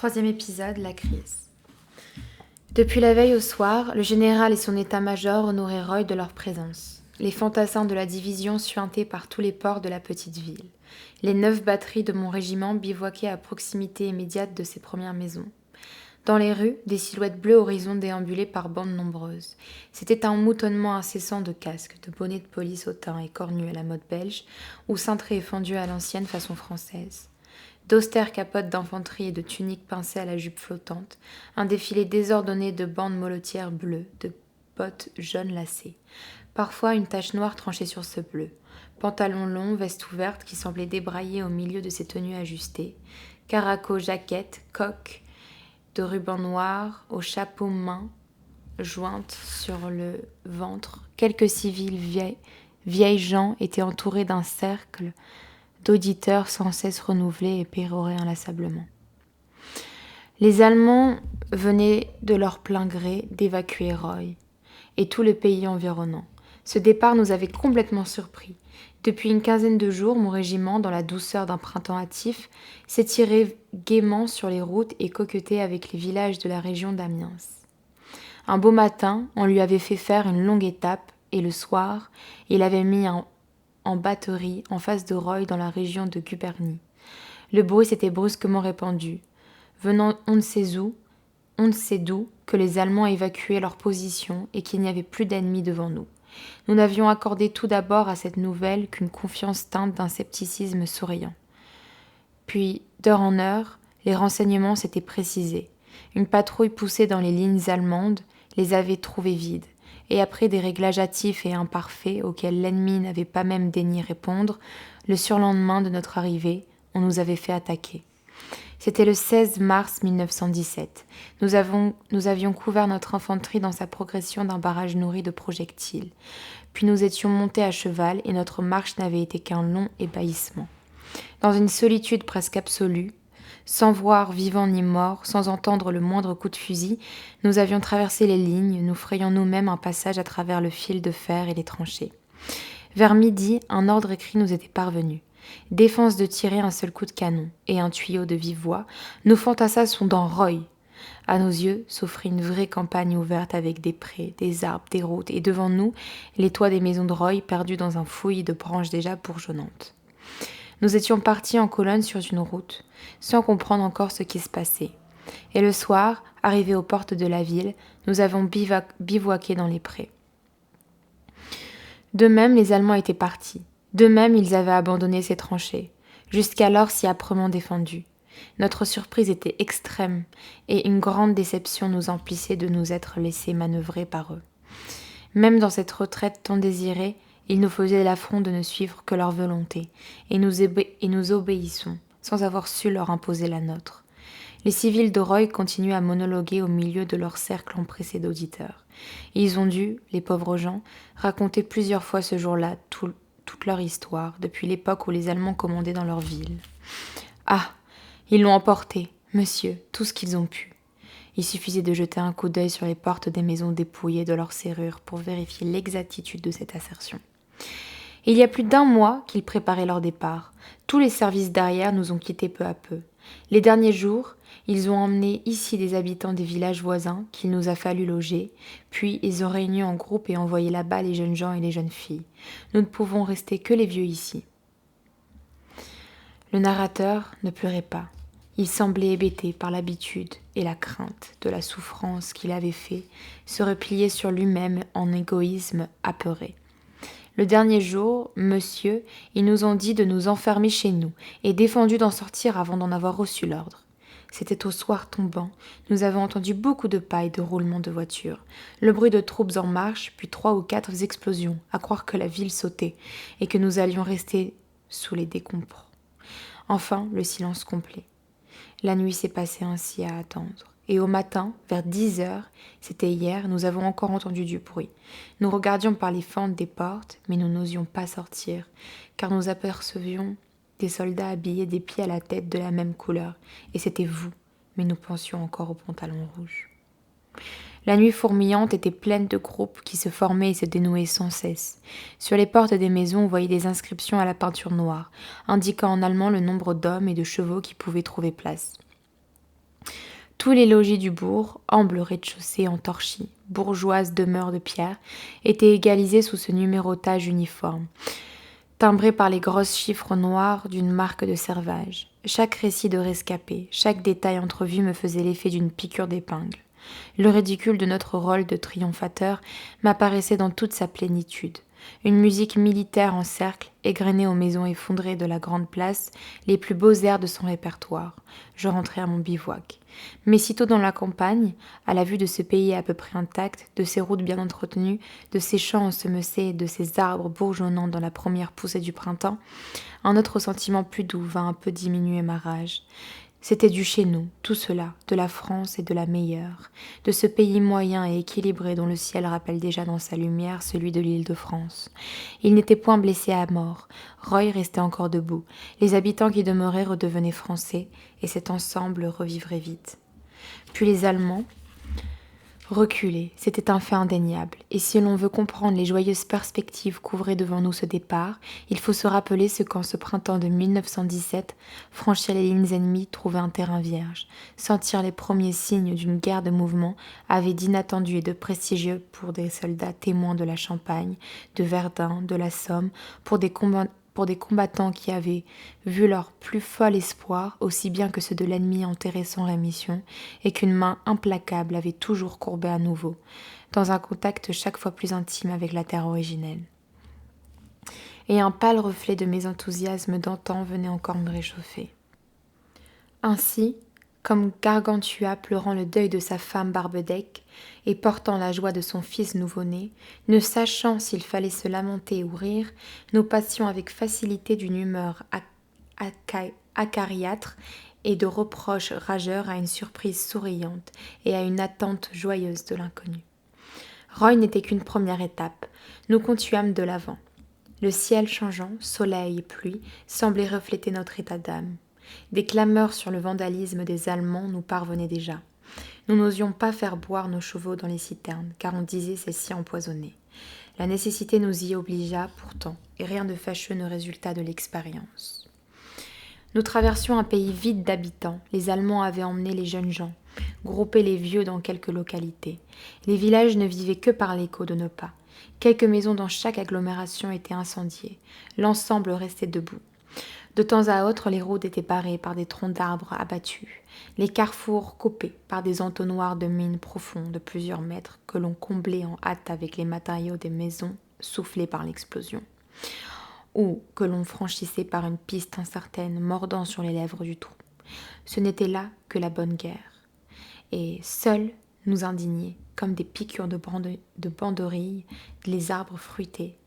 Troisième épisode, la crise. Depuis la veille au soir, le général et son état-major honoraient Roy de leur présence. Les fantassins de la division suintaient par tous les ports de la petite ville. Les 9 batteries de mon régiment bivouaquaient à proximité immédiate de ses premières maisons. Dans les rues, des silhouettes bleues horizon déambulaient par bandes nombreuses. C'était un moutonnement incessant de casques, de bonnets de police hautains et cornus à la mode belge, ou cintrés et fendus à l'ancienne façon française. D'austères capotes d'infanterie et de tuniques pincées à la jupe flottante, un défilé désordonné de bandes molotières bleues, de bottes jaunes lacées. Parfois une tache noire tranchée sur ce bleu. Pantalons longs, veste ouverte qui semblait débrailler au milieu de ses tenues ajustées. Caraco, jaquette, coque de ruban noir, au chapeau main jointe sur le ventre. Quelques civils vieilles gens étaient entourés d'un cercle d'auditeurs sans cesse renouvelés et péroraient inlassablement. Les Allemands venaient de leur plein gré d'évacuer Roy et tout le pays environnant. Ce départ nous avait complètement surpris. Depuis une quinzaine de jours, mon régiment, dans la douceur d'un printemps hâtif, s'étirait gaiement sur les routes et coquetait avec les villages de la région d'Amiens. Un beau matin, on lui avait fait faire une longue étape et le soir, il avait mis en batterie en face de Roy dans la région de Guberny. Le bruit s'était brusquement répandu. Venant on ne sait d'où, que les Allemands évacuaient leur position et qu'il n'y avait plus d'ennemis devant nous. Nous n'avions accordé tout d'abord à cette nouvelle qu'une confiance teinte d'un scepticisme souriant. Puis, d'heure en heure, les renseignements s'étaient précisés. Une patrouille poussée dans les lignes allemandes les avait trouvés vides, et après des réglages hâtifs et imparfaits auxquels l'ennemi n'avait pas même daigné répondre, le surlendemain de notre arrivée, on nous avait fait attaquer. C'était le 16 mars 1917. Nous avions couvert notre infanterie dans sa progression d'un barrage nourri de projectiles. Puis nous étions montés à cheval et notre marche n'avait été qu'un long ébahissement. Dans une solitude presque absolue, sans voir vivant ni mort, sans entendre le moindre coup de fusil, nous avions traversé les lignes, nous frayant nous-mêmes un passage à travers le fil de fer et les tranchées. Vers midi, un ordre écrit nous était parvenu. Défense de tirer un seul coup de canon, et un tuyau de vive voix, nos fantassins sont dans Roy. À nos yeux s'offrit une vraie campagne ouverte avec des prés, des arbres, des routes, et devant nous, les toits des maisons de Roy perdus dans un fouillis de branches déjà bourgeonnantes. Nous étions partis en colonne sur une route, sans comprendre encore ce qui se passait. Et le soir, arrivés aux portes de la ville, nous avons bivouaqué dans les prés. De même, les Allemands étaient partis. De même, ils avaient abandonné ces tranchées, jusqu'alors si âprement défendues. Notre surprise était extrême, et une grande déception nous emplissait de nous être laissés manœuvrer par eux. Même dans cette retraite tant désirée, ils nous faisaient l'affront de ne suivre que leur volonté, et nous obéissons, sans avoir su leur imposer la nôtre. Les civils de Roy continuaient à monologuer au milieu de leur cercle empressé d'auditeurs. Ils ont dû, les pauvres gens, raconter plusieurs fois ce jour-là toute leur histoire, depuis l'époque où les Allemands commandaient dans leur ville. Ah, ils l'ont emporté, monsieur, tout ce qu'ils ont pu. Il suffisait de jeter un coup d'œil sur les portes des maisons dépouillées de leurs serrures pour vérifier l'exactitude de cette assertion. Il y a plus d'1 mois qu'ils préparaient leur départ. Tous les services d'arrière nous ont quittés peu à peu. Les derniers jours, ils ont emmené ici des habitants des villages voisins qu'il nous a fallu loger, puis ils ont réuni en groupe et envoyé là-bas les jeunes gens et les jeunes filles. Nous ne pouvons rester que les vieux ici. Le narrateur ne pleurait pas. Il semblait hébété par l'habitude et la crainte de la souffrance qu'il avait fait se replier sur lui-même en égoïsme apeuré. Le dernier jour, monsieur, ils nous ont dit de nous enfermer chez nous et défendu d'en sortir avant d'en avoir reçu l'ordre. C'était au soir tombant. Nous avons entendu beaucoup de pas et de roulements de voitures, le bruit de troupes en marche, puis 3 ou 4 explosions, à croire que la ville sautait et que nous allions rester sous les décombres. Enfin, le silence complet. La nuit s'est passée ainsi à attendre. Et au matin, vers 10 heures, c'était hier, nous avons encore entendu du bruit. Nous regardions par les fentes des portes, mais nous n'osions pas sortir, car nous apercevions des soldats habillés des pieds à la tête de la même couleur. Et c'était vous, mais nous pensions encore aux pantalons rouges. La nuit fourmillante était pleine de groupes qui se formaient et se dénouaient sans cesse. Sur les portes des maisons, on voyait des inscriptions à la peinture noire, indiquant en allemand le nombre d'hommes et de chevaux qui pouvaient trouver place. Tous les logis du bourg, humbles rez-de-chaussée en torchis, bourgeoises demeures de pierre, étaient égalisés sous ce numérotage uniforme, timbré par les grosses chiffres noirs d'une marque de servage. Chaque récit de rescapé, chaque détail entrevu me faisait l'effet d'une piqûre d'épingle. Le ridicule de notre rôle de triomphateur m'apparaissait dans toute sa plénitude. Une musique militaire en cercle, égrenée aux maisons effondrées de la grande place, les plus beaux airs de son répertoire. Je rentrai à mon bivouac. Mais sitôt dans la campagne, à la vue de ce pays à peu près intact, de ses routes bien entretenues, de ses champs ensemencés et de ses arbres bourgeonnant dans la première poussée du printemps, un autre sentiment plus doux vint un peu diminuer ma rage. C'était du chez nous, tout cela, de la France et de la meilleure, de ce pays moyen et équilibré dont le ciel rappelle déjà dans sa lumière celui de l'Île-de-France. Il n'était point blessé à mort, Roy restait encore debout, les habitants qui demeuraient redevenaient français, et cet ensemble revivrait vite. Puis les Allemands reculaient, c'était un fait indéniable, et si l'on veut comprendre les joyeuses perspectives qu'ouvrait devant nous ce départ, il faut se rappeler ce qu'en ce printemps de 1917, franchir les lignes ennemies, trouver un terrain vierge, sentir les premiers signes d'une guerre de mouvement, avait d'inattendu et de prestigieux pour des soldats témoins de la Champagne, de Verdun, de la Somme, pour des combattants qui avaient vu leur plus fol espoir, aussi bien que ceux de l'ennemi enterrés sans rémission, et qu'une main implacable avait toujours courbé à nouveau, dans un contact chaque fois plus intime avec la terre originelle. Et un pâle reflet de mes enthousiasmes d'antan venait encore me réchauffer. Ainsi, comme Gargantua pleurant le deuil de sa femme Barbedec et portant la joie de son fils nouveau-né, ne sachant s'il fallait se lamenter ou rire, nous passions avec facilité d'une humeur acariâtre et de reproches rageurs à une surprise souriante et à une attente joyeuse de l'inconnu. Roy n'était qu'une première étape. Nous continuâmes de l'avant. Le ciel changeant, soleil et pluie, semblait refléter notre état d'âme. Des clameurs sur le vandalisme des Allemands nous parvenaient déjà. Nous n'osions pas faire boire nos chevaux dans les citernes, car on disait celles-ci empoisonnées. La nécessité nous y obligea pourtant, et rien de fâcheux ne résulta de l'expérience. Nous traversions un pays vide d'habitants. Les Allemands avaient emmené les jeunes gens, groupé les vieux dans quelques localités. Les villages ne vivaient que par l'écho de nos pas. Quelques maisons dans chaque agglomération étaient incendiées. L'ensemble restait debout. De temps à autre, les routes étaient barrées par des troncs d'arbres abattus, les carrefours coupés par des entonnoirs de mines profonds de plusieurs mètres que l'on comblait en hâte avec les matériaux des maisons soufflés par l'explosion, ou que l'on franchissait par une piste incertaine mordant sur les lèvres du trou. Ce n'était là que la bonne guerre, et seuls nous indignaient, comme des piqûres de banderilles, les arbres fruitiers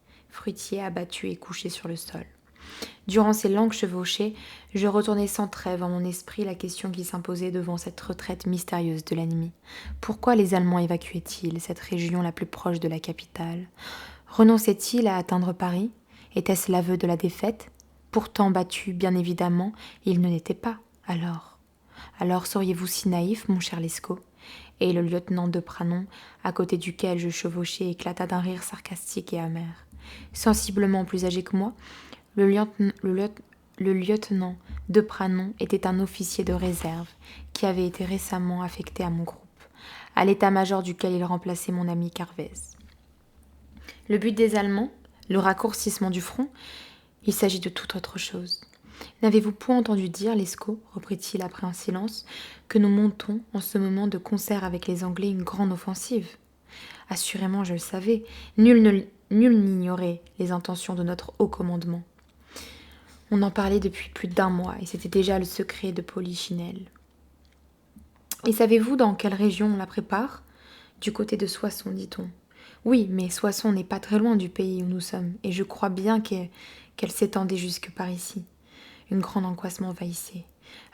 abattus et couchés sur le sol. Durant ces longues chevauchées, je retournais sans trêve en mon esprit la question qui s'imposait devant cette retraite mystérieuse de l'ennemi. Pourquoi les Allemands évacuaient-ils cette région la plus proche de la capitale? Renonçaient-ils à atteindre Paris? Était-ce l'aveu de la défaite? Pourtant battus, bien évidemment, ils ne l'étaient pas. Alors seriez-vous si naïf, mon cher Lescaut? Et le lieutenant de Pranon, à côté duquel je chevauchais, éclata d'un rire sarcastique et amer. Sensiblement plus âgé que moi, le lieutenant de Pranon était un officier de réserve qui avait été récemment affecté à mon groupe, à l'état-major duquel il remplaçait mon ami Carvez. Le but des Allemands, le raccourcissement du front, il s'agit de toute autre chose. N'avez-vous point entendu dire, Lescaut, reprit-il après un silence, que nous montons en ce moment de concert avec les Anglais une grande offensive? Assurément, je le savais, nul n'ignorait les intentions de notre haut commandement. On en parlait depuis plus d'1 mois, et c'était déjà le secret de Polichinelle. Et savez-vous dans quelle région on la prépare? Du côté de Soissons, dit-on. Oui, mais Soissons n'est pas très loin du pays où nous sommes, et je crois bien qu'elle s'étendait jusque par ici. Une grande angoisse m'envahissait.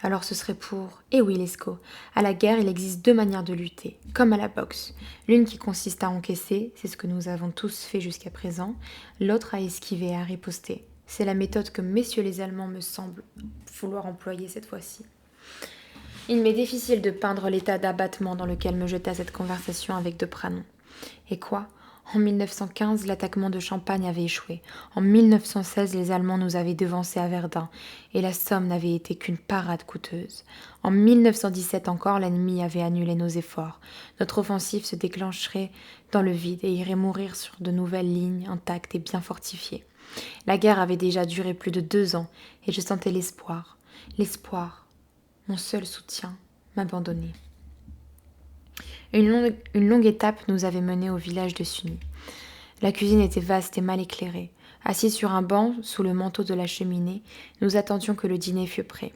Alors ce serait pour... Eh oui, Lescaut, à la guerre, il existe 2 manières de lutter, comme à la boxe. L'une qui consiste à encaisser, c'est ce que nous avons tous fait jusqu'à présent, l'autre à esquiver et à riposter. C'est la méthode que messieurs les Allemands me semblent vouloir employer cette fois-ci. Il m'est difficile de peindre l'état d'abattement dans lequel me jeta cette conversation avec de Pranon. Et quoi? En 1915, l'attaquement de Champagne avait échoué. En 1916, les Allemands nous avaient devancés à Verdun, et la Somme n'avait été qu'une parade coûteuse. En 1917 encore, l'ennemi avait annulé nos efforts. Notre offensive se déclencherait dans le vide et irait mourir sur de nouvelles lignes intactes et bien fortifiées. La guerre avait déjà duré plus de 2 ans, et je sentais l'espoir. L'espoir, mon seul soutien, m'abandonner. Une longue étape nous avait menés au village de Sunny. La cuisine était vaste et mal éclairée. Assis sur un banc, sous le manteau de la cheminée, nous attendions que le dîner fût prêt.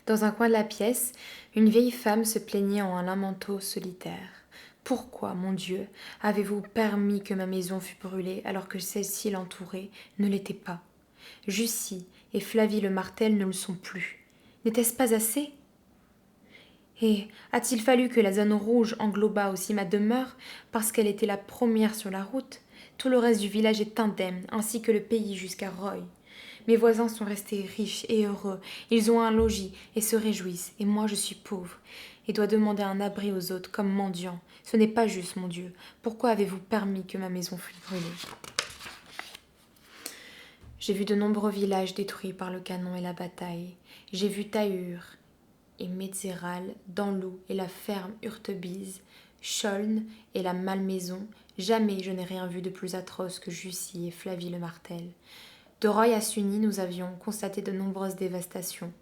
Dans un coin de la pièce, une vieille femme se plaignait en un lamento solitaire. Pourquoi, mon Dieu, avez-vous permis que ma maison fût brûlée alors que celle-ci l'entourait ne l'était pas? Jussie et Flavie le Martel ne le sont plus. N'était-ce pas assez? Et a-t-il fallu que la zone rouge englobât aussi ma demeure parce qu'elle était la première sur la route? Tout le reste du village est indemne, ainsi que le pays jusqu'à Roye. Mes voisins sont restés riches et heureux, ils ont un logis et se réjouissent, et moi je suis pauvre, et dois demander un abri aux autres comme mendiant. Ce n'est pas juste, mon Dieu. Pourquoi avez-vous permis que ma maison fût brûlée? J'ai vu de nombreux villages détruits par le canon et la bataille. J'ai vu Tahur et Metzeral, Danlou et la ferme Hurtebise, Scholn et la Malmaison. Jamais je n'ai rien vu de plus atroce que Jussie et Flavie le Martel. De Roye à Sunny, nous avions constaté de nombreuses dévastations,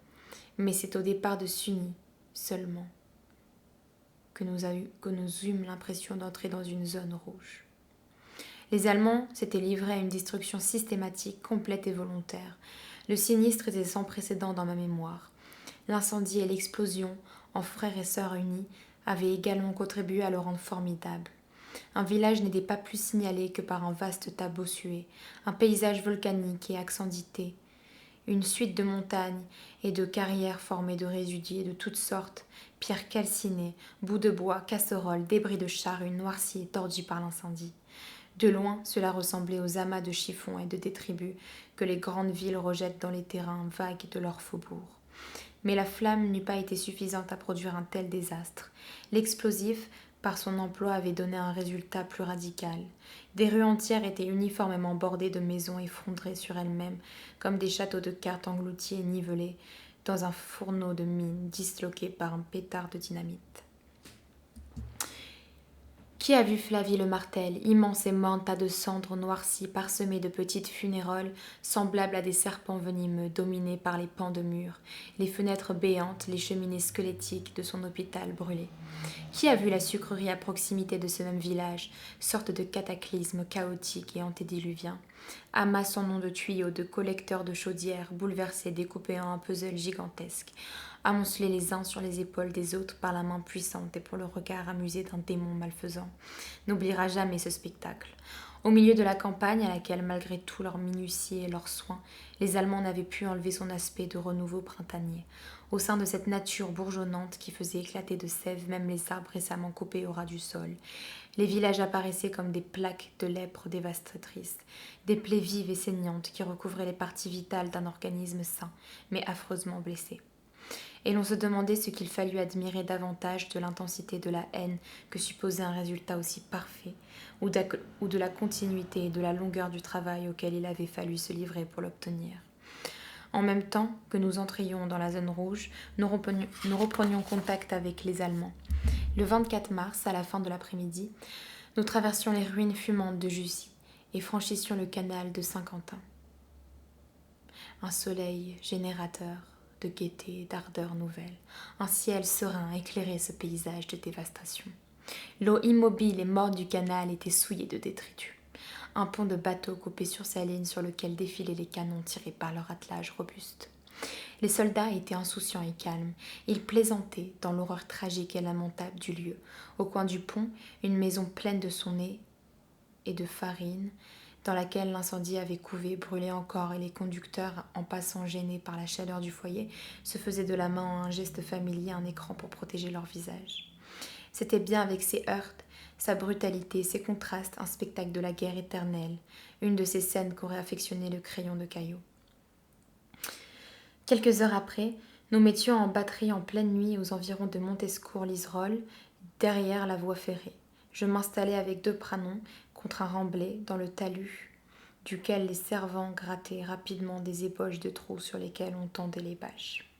mais c'est au départ de Sunny seulement que nous eûmes l'impression d'entrer dans une zone rouge. Les Allemands s'étaient livrés à une destruction systématique, complète et volontaire. Le sinistre était sans précédent dans ma mémoire. L'incendie et l'explosion, en frères et sœurs unis, avaient également contribué à le rendre formidable. Un village n'était pas plus signalé que par un vaste tas bossué, un paysage volcanique et accidentité, une suite de montagnes et de carrières formées de résidus de toutes sortes, pierres calcinées, bouts de bois, casseroles, débris de charrues noircis et tordus par l'incendie. De loin, cela ressemblait aux amas de chiffons et de détritus que les grandes villes rejettent dans les terrains vagues de leurs faubourgs. Mais la flamme n'eût pas été suffisante à produire un tel désastre. L'explosif, par son emploi, avait donné un résultat plus radical. Des rues entières étaient uniformément bordées de maisons effondrées sur elles-mêmes, comme des châteaux de cartes engloutis et nivelés dans un fourneau de mine disloqué par un pétard de dynamite. Qui a vu Flavie le Martel, immense et morne tas de cendres noircies parsemées de petites funéroles semblables à des serpents venimeux dominés par les pans de murs, les fenêtres béantes, les cheminées squelettiques de son hôpital brûlé? Qui a vu la sucrerie à proximité de ce même village, sorte de cataclysme chaotique et antédiluvien, amas sans nom de tuyaux, de collecteurs de chaudières, bouleversés, découpés en un puzzle gigantesque, amoncelés les uns sur les épaules des autres par la main puissante et pour le regard amusé d'un démon malfaisant, n'oubliera jamais ce spectacle. Au milieu de la campagne, à laquelle, malgré tout leur minutie et leurs soins, les Allemands n'avaient pu enlever son aspect de renouveau printanier, au sein de cette nature bourgeonnante qui faisait éclater de sève même les arbres récemment coupés au ras du sol, les villages apparaissaient comme des plaques de lèpre dévastatrices, des plaies vives et saignantes qui recouvraient les parties vitales d'un organisme sain, mais affreusement blessé. Et l'on se demandait ce qu'il fallut admirer davantage de l'intensité de la haine que supposait un résultat aussi parfait, ou de la continuité et de la longueur du travail auquel il avait fallu se livrer pour l'obtenir. En même temps que nous entrions dans la zone rouge, nous reprenions contact avec les Allemands. Le 24 mars, à la fin de l'après-midi, nous traversions les ruines fumantes de Jussie et franchissions le canal de Saint-Quentin. Un soleil générateur de gaieté et d'ardeur nouvelle, un ciel serein éclairait ce paysage de dévastation. L'eau immobile et morte du canal était souillée de détritus. Un pont de bateaux coupé sur sa ligne sur lequel défilaient les canons tirés par leur attelage robuste. Les soldats étaient insouciants et calmes. Ils plaisantaient dans l'horreur tragique et lamentable du lieu. Au coin du pont, une maison pleine de son nez et de farine, dans laquelle l'incendie avait couvé, brûlait encore, et les conducteurs, en passant gênés par la chaleur du foyer, se faisaient de la main en un geste familier un écran pour protéger leur visage. C'était bien avec ses heurts, sa brutalité, ses contrastes, un spectacle de la guerre éternelle, une de ces scènes qu'aurait affectionné le crayon de Caillot. Quelques heures après, nous mettions en batterie en pleine nuit aux environs de Montescourt-Liserolles, derrière la voie ferrée. Je m'installai avec 2 pranons contre un remblai dans le talus duquel les servants grattaient rapidement des ébauches de trous sur lesquels on tendait les bâches.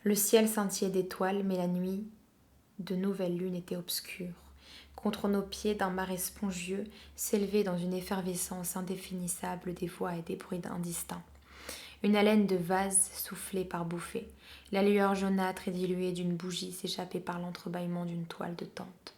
Le ciel scintillait d'étoiles, mais la nuit de nouvelle lune était obscure. Contre nos pieds, d'un marais spongieux, s'élevaient dans une effervescence indéfinissable des voix et des bruits indistincts. Une haleine de vase soufflait par bouffées. La lueur jaunâtre et diluée d'une bougie s'échappait par l'entrebâillement d'une toile de tente.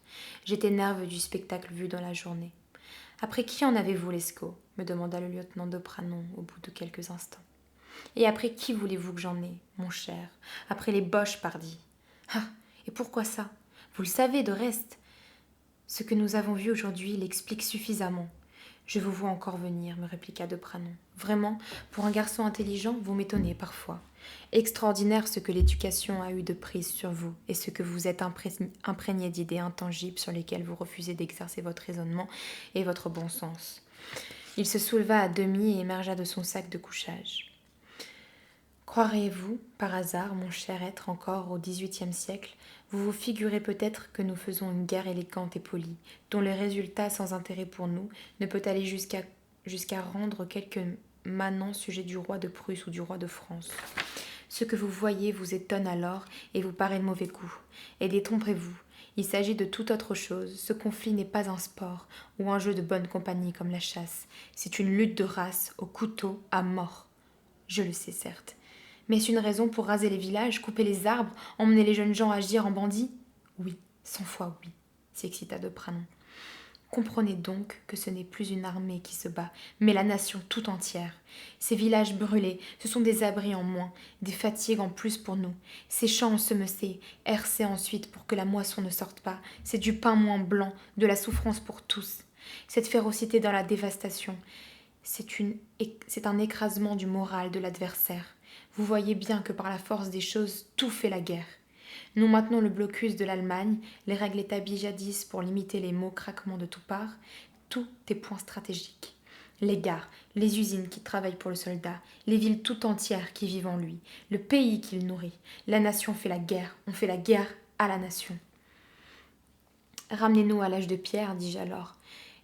J'étais nerveux du spectacle vu dans la journée. « Après qui en avez-vous, Lescaut ?» me demanda le lieutenant de Pranon au bout de quelques instants. « Et après qui voulez-vous que j'en ai, mon cher ? Après les Boches, pardi. »« Ah, et pourquoi ça ? Vous le savez, de reste. Ce que nous avons vu aujourd'hui l'explique suffisamment. » « Je vous vois encore venir, me répliqua de Pranon. Vraiment, pour un garçon intelligent, vous m'étonnez parfois. Extraordinaire ce que l'éducation a eu de prise sur vous et ce que vous êtes imprégné d'idées intangibles sur lesquelles vous refusez d'exercer votre raisonnement et votre bon sens. » Il se souleva à demi et émergea de son sac de couchage. « Croiriez-vous, par hasard, mon cher être, encore au XVIIIe siècle, vous vous figurez peut-être que nous faisons une guerre élégante et polie, dont le résultat, sans intérêt pour nous, ne peut aller jusqu'à rendre quelques manants sujets du roi de Prusse ou du roi de France. Ce que vous voyez vous étonne alors et vous paraît de mauvais goût. Et détrompez-vous, il s'agit de toute autre chose. Ce conflit n'est pas un sport ou un jeu de bonne compagnie comme la chasse. C'est une lutte de race, au couteau, à mort. Je le sais, certes. Mais est-ce une raison pour raser les villages, couper les arbres, emmener les jeunes gens à agir en bandits ? Oui, 100 fois oui, s'excita de Pranon. Comprenez donc que ce n'est plus une armée qui se bat, mais la nation tout entière. Ces villages brûlés, ce sont des abris en moins, des fatigues en plus pour nous. Ces champs ensemencés, hercés ensuite pour que la moisson ne sorte pas, c'est du pain moins blanc, de la souffrance pour tous. Cette férocité dans la dévastation, c'est un écrasement du moral de l'adversaire. Vous voyez bien que par la force des choses, tout fait la guerre. Nous maintenons le blocus de l'Allemagne, les règles établies jadis pour limiter les mots craquements de toutes parts. Tout est point stratégique. Les gares, les usines qui travaillent pour le soldat, les villes tout entières qui vivent en lui, le pays qu'il nourrit. La nation fait la guerre, on fait la guerre à la nation. Ramenez-nous à l'âge de pierre, dis-je alors,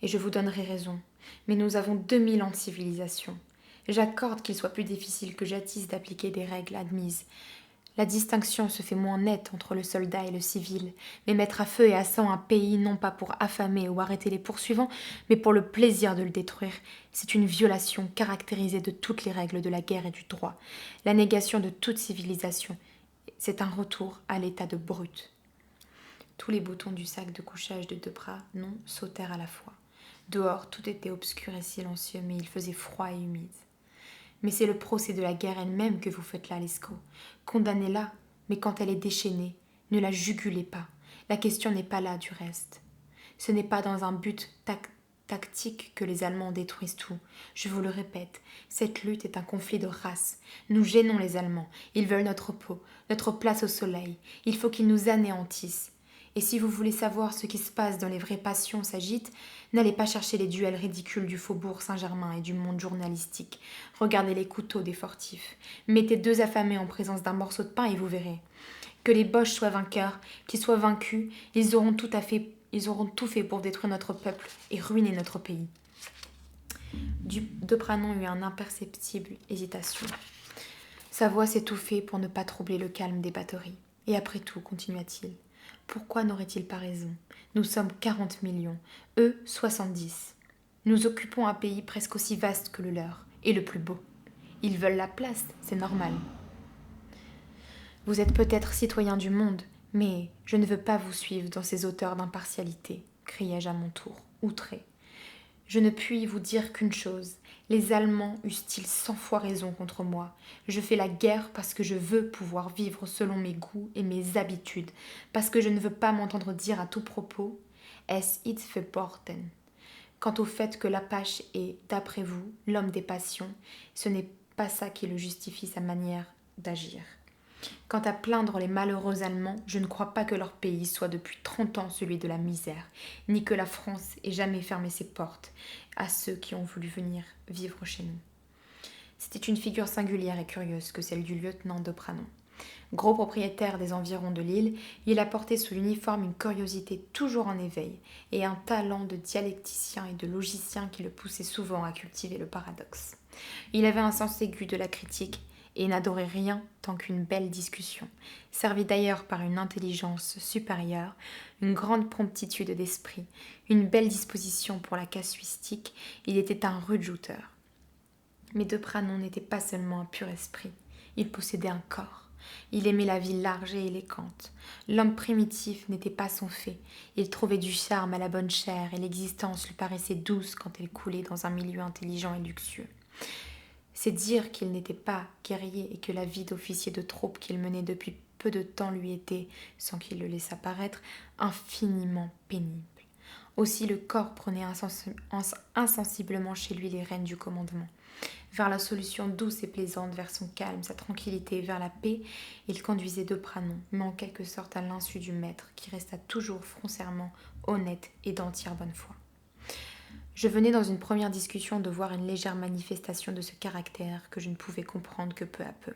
et je vous donnerai raison. Mais nous avons 2000 ans de civilisation. J'accorde qu'il soit plus difficile que jadis d'appliquer des règles admises. La distinction se fait moins nette entre le soldat et le civil, mais mettre à feu et à sang un pays non pas pour affamer ou arrêter les poursuivants, mais pour le plaisir de le détruire, c'est une violation caractérisée de toutes les règles de la guerre et du droit. La négation de toute civilisation, c'est un retour à l'état de brute. Tous les boutons du sac de couchage de Pranon sautèrent à la fois. Dehors, tout était obscur et silencieux, mais il faisait froid et humide. Mais c'est le procès de la guerre elle-même que vous faites là, Lescaut. Condamnez-la, mais quand elle est déchaînée, ne la jugulez pas. La question n'est pas là, du reste. Ce n'est pas dans un but tactique que les Allemands détruisent tout. Je vous le répète, cette lutte est un conflit de race. Nous gênons les Allemands. Ils veulent notre peau, notre place au soleil. Il faut qu'ils nous anéantissent. Et si vous voulez savoir ce qui se passe dans les vraies passions s'agitent, n'allez pas chercher les duels ridicules du faubourg Saint-Germain et du monde journalistique. Regardez les couteaux des fortifs. Mettez 2 affamés en présence d'un morceau de pain et vous verrez. Que les Boches soient vainqueurs, qu'ils soient vaincus, ils auront tout fait pour détruire notre peuple et ruiner notre pays. De Pranon eut une imperceptible hésitation. Sa voix s'étouffait pour ne pas troubler le calme des batteries. Et après tout, continua-t-il, pourquoi n'aurait-il pas raison ? Nous sommes 40 millions, eux 70. Nous occupons un pays presque aussi vaste que le leur, et le plus beau. Ils veulent la place, c'est normal. Vous êtes peut-être citoyen du monde, mais je ne veux pas vous suivre dans ces hauteurs d'impartialité, criai-je à mon tour, outré. Je ne puis vous dire qu'une chose, les Allemands eussent-ils 100 fois raison contre moi. Je fais la guerre parce que je veux pouvoir vivre selon mes goûts et mes habitudes, parce que je ne veux pas m'entendre dire à tout propos « Es ist verboten ». Quant au fait que l'Apache est, d'après vous, l'homme des passions, ce n'est pas ça qui le justifie sa manière d'agir. Quant à plaindre les malheureux Allemands, je ne crois pas que leur pays soit depuis 30 ans celui de la misère, ni que la France ait jamais fermé ses portes à ceux qui ont voulu venir vivre chez nous. C'était une figure singulière et curieuse que celle du lieutenant de Pranon. Gros propriétaire des environs de l'île, il apportait sous l'uniforme une curiosité toujours en éveil et un talent de dialecticien et de logicien qui le poussait souvent à cultiver le paradoxe. Il avait un sens aigu de la critique et n'adorait rien tant qu'une belle discussion, servi d'ailleurs par une intelligence supérieure, une grande promptitude d'esprit, une belle disposition pour la casuistique. Il était un rude jouteur. Mais de Pranon n'était pas seulement un pur esprit, il possédait un corps. Il aimait la vie large et élégante. L'homme primitif n'était pas son fait. Il trouvait du charme à la bonne chair et l'existence lui paraissait douce quand elle coulait dans un milieu intelligent et luxueux. C'est dire qu'il n'était pas guerrier et que la vie d'officier de troupe qu'il menait depuis peu de temps lui était, sans qu'il le laissât paraître, infiniment pénible. Aussi le corps prenait insensiblement chez lui les rênes du commandement. Vers la solution douce et plaisante, vers son calme, sa tranquillité, vers la paix, il conduisait de Pranon, mais en quelque sorte à l'insu du maître, qui resta toujours foncièrement honnête et d'entière bonne foi. Je venais dans une première discussion de voir une légère manifestation de ce caractère que je ne pouvais comprendre que peu à peu.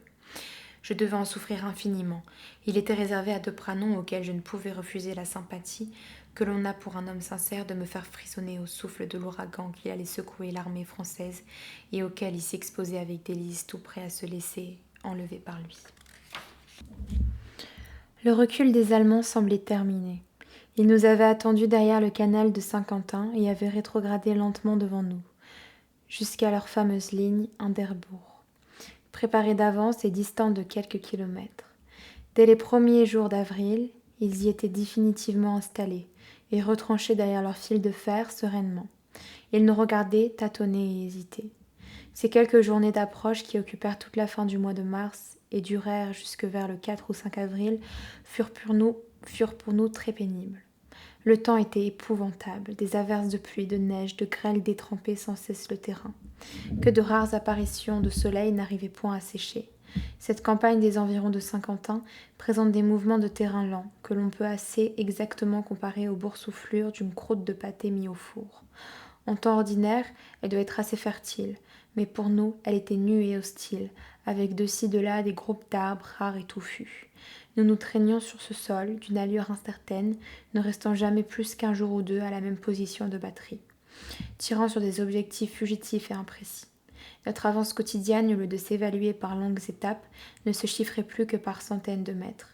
Je devais en souffrir infiniment. Il était réservé à de Pranon, auquel je ne pouvais refuser la sympathie que l'on a pour un homme sincère, de me faire frissonner au souffle de l'ouragan qui allait secouer l'armée française et auquel il s'exposait avec délice, tout prêt à se laisser enlever par lui. Le recul des Allemands semblait terminé. Ils nous avaient attendus derrière le canal de Saint-Quentin et avaient rétrogradé lentement devant nous, jusqu'à leur fameuse ligne Hinderbourg, préparée d'avance et distante de quelques kilomètres. Dès les premiers jours d'avril, ils y étaient définitivement installés et retranchés derrière leurs fils de fer sereinement. Ils nous regardaient, tâtonnaient et hésitaient. Ces quelques journées d'approche qui occupèrent toute la fin du mois de mars et durèrent jusque vers le 4 ou 5 avril furent pour nous très pénibles. Le temps était épouvantable, des averses de pluie, de neige, de grêle détrempaient sans cesse le terrain. Que de rares apparitions de soleil n'arrivaient point à sécher. Cette campagne des environs de Saint-Quentin présente des mouvements de terrain lents que l'on peut assez exactement comparer aux boursouflures d'une croûte de pâté mise au four. En temps ordinaire, elle doit être assez fertile, mais pour nous, elle était nue et hostile, avec de ci de là des groupes d'arbres rares et touffus. Nous nous traînions sur ce sol, d'une allure incertaine, ne restant jamais plus qu'un jour ou deux à la même position de batterie, tirant sur des objectifs fugitifs et imprécis. Notre avance quotidienne, au lieu de s'évaluer par longues étapes, ne se chiffrait plus que par centaines de mètres.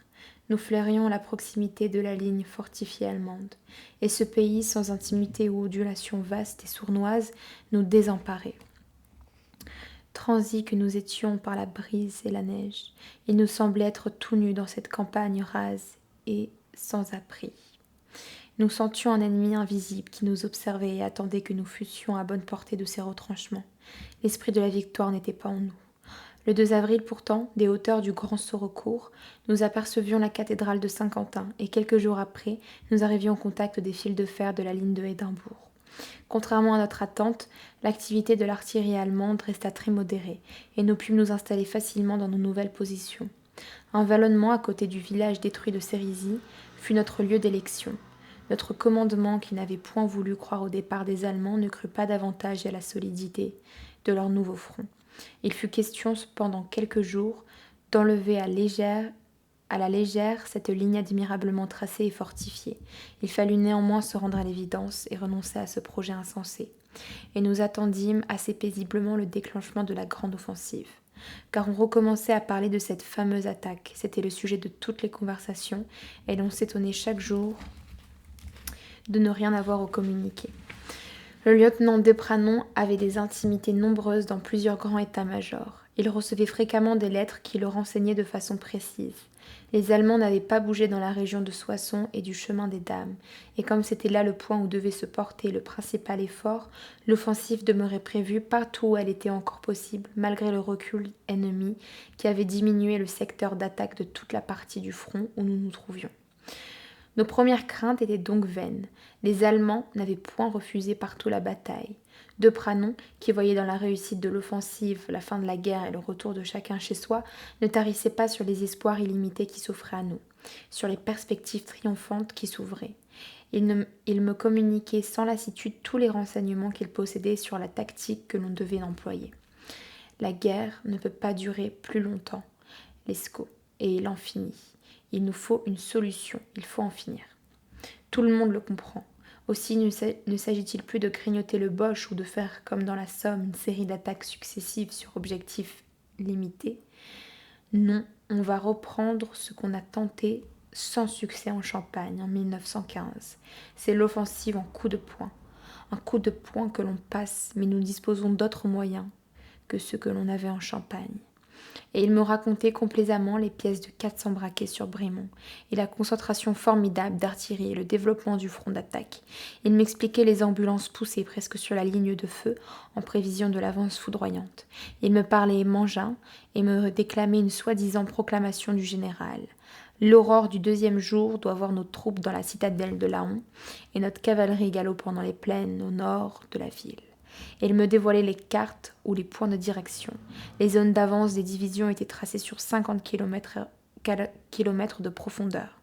Nous flairions la proximité de la ligne fortifiée allemande, et ce pays, sans intimité ou ondulation vaste et sournoise, nous désemparait. Transis que nous étions par la brise et la neige, il nous semblait être tout nus dans cette campagne rase et sans abri. Nous sentions un ennemi invisible qui nous observait et attendait que nous fussions à bonne portée de ses retranchements. L'esprit de la victoire n'était pas en nous. Le 2 avril pourtant, des hauteurs du Grand Saurecourt, nous apercevions la cathédrale de Saint-Quentin et quelques jours après, nous arrivions au contact des fils de fer de la ligne de Édimbourg. Contrairement à notre attente, l'activité de l'artillerie allemande resta très modérée et nous pûmes nous installer facilement dans nos nouvelles positions. Un vallonnement à côté du village détruit de Sérisy fut notre lieu d'élection. Notre commandement, qui n'avait point voulu croire au départ des Allemands, ne crut pas davantage à la solidité de leur nouveau front. Il fut question pendant quelques jours d'enlever à la légère cette ligne admirablement tracée et fortifiée. Il fallut néanmoins se rendre à l'évidence et renoncer à ce projet insensé. Et nous attendîmes assez paisiblement le déclenchement de la grande offensive. Car on recommençait à parler de cette fameuse attaque. C'était le sujet de toutes les conversations et l'on s'étonnait chaque jour de ne rien avoir au communiqué. Le lieutenant de Pranon avait des intimités nombreuses dans plusieurs grands états-majors. Il recevait fréquemment des lettres qui le renseignaient de façon précise. Les Allemands n'avaient pas bougé dans la région de Soissons et du chemin des Dames, et comme c'était là le point où devait se porter le principal effort, l'offensive demeurait prévue partout où elle était encore possible, malgré le recul ennemi qui avait diminué le secteur d'attaque de toute la partie du front où nous nous trouvions. Nos premières craintes étaient donc vaines. Les Allemands n'avaient point refusé partout la bataille. De Pranon, qui voyait dans la réussite de l'offensive la fin de la guerre et le retour de chacun chez soi, ne tarissait pas sur les espoirs illimités qui s'offraient à nous, sur les perspectives triomphantes qui s'ouvraient. Il me communiquait sans lassitude tous les renseignements qu'il possédait sur la tactique que l'on devait employer. La guerre ne peut pas durer plus longtemps. Lescaut. et il en finit. Il nous faut une solution, il faut en finir. Tout le monde le comprend. Aussi ne s'agit-il plus de grignoter le Boche ou de faire, comme dans la Somme, une série d'attaques successives sur objectifs limités. Non, on va reprendre ce qu'on a tenté sans succès en Champagne en 1915. C'est l'offensive en coup de poing. Un coup de poing que l'on passe, mais nous disposons d'autres moyens que ceux que l'on avait en Champagne. Et il me racontait complaisamment les pièces de 400 braquets sur Brémont, et la concentration formidable d'artillerie et le développement du front d'attaque. Il m'expliquait les ambulances poussées presque sur la ligne de feu, en prévision de l'avance foudroyante. Il me parlait mangin, et me déclamait une soi-disant proclamation du général. L'aurore du 2e jour doit voir nos troupes dans la citadelle de Laon, et notre cavalerie galopant dans les plaines au nord de la ville. Et il me dévoilait les cartes ou les points de direction. Les zones d'avance des divisions étaient tracées sur 50 km de profondeur.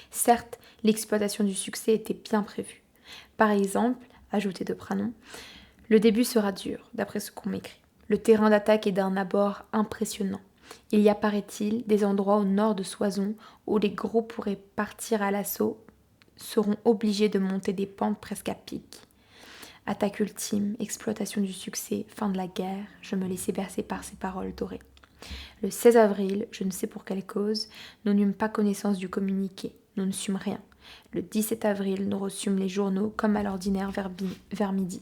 Certes, l'exploitation du succès était bien prévue. Par exemple, ajoutait de Pranon, le début sera dur, d'après ce qu'on m'écrit. Le terrain d'attaque est d'un abord impressionnant. Il y a, paraît-il, des endroits au nord de Soissons où les gros pourraient partir à l'assaut, seront obligés de monter des pentes presque à pic. Attaque ultime, exploitation du succès, fin de la guerre, je me laissai bercer par ces paroles dorées. Le 16 avril, je ne sais pour quelle cause, nous n'eûmes pas connaissance du communiqué, nous ne sûmes rien. Le 17 avril, nous reçûmes les journaux comme à l'ordinaire vers midi.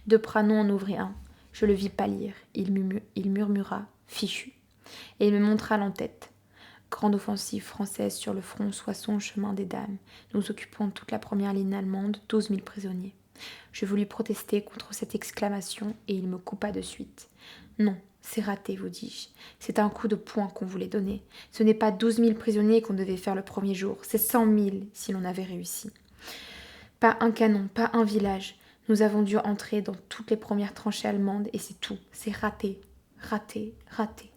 De Pranon en ouvrit un. Je le vis pâlir. Il murmura « fichu » et il me montra l'entête. Grande offensive française sur le front Soissons, chemin des Dames. Nous occupons toute la première ligne allemande, 12 000 prisonniers. Je voulus protester contre cette exclamation et il me coupa de suite. Non, c'est raté, vous dis-je. C'est un coup de poing qu'on voulait donner. Ce n'est pas 12 000 prisonniers qu'on devait faire le premier jour, c'est 100 000 si l'on avait réussi. Pas un canon, pas un village. Nous avons dû entrer dans toutes les premières tranchées allemandes et c'est tout. C'est raté, raté, raté.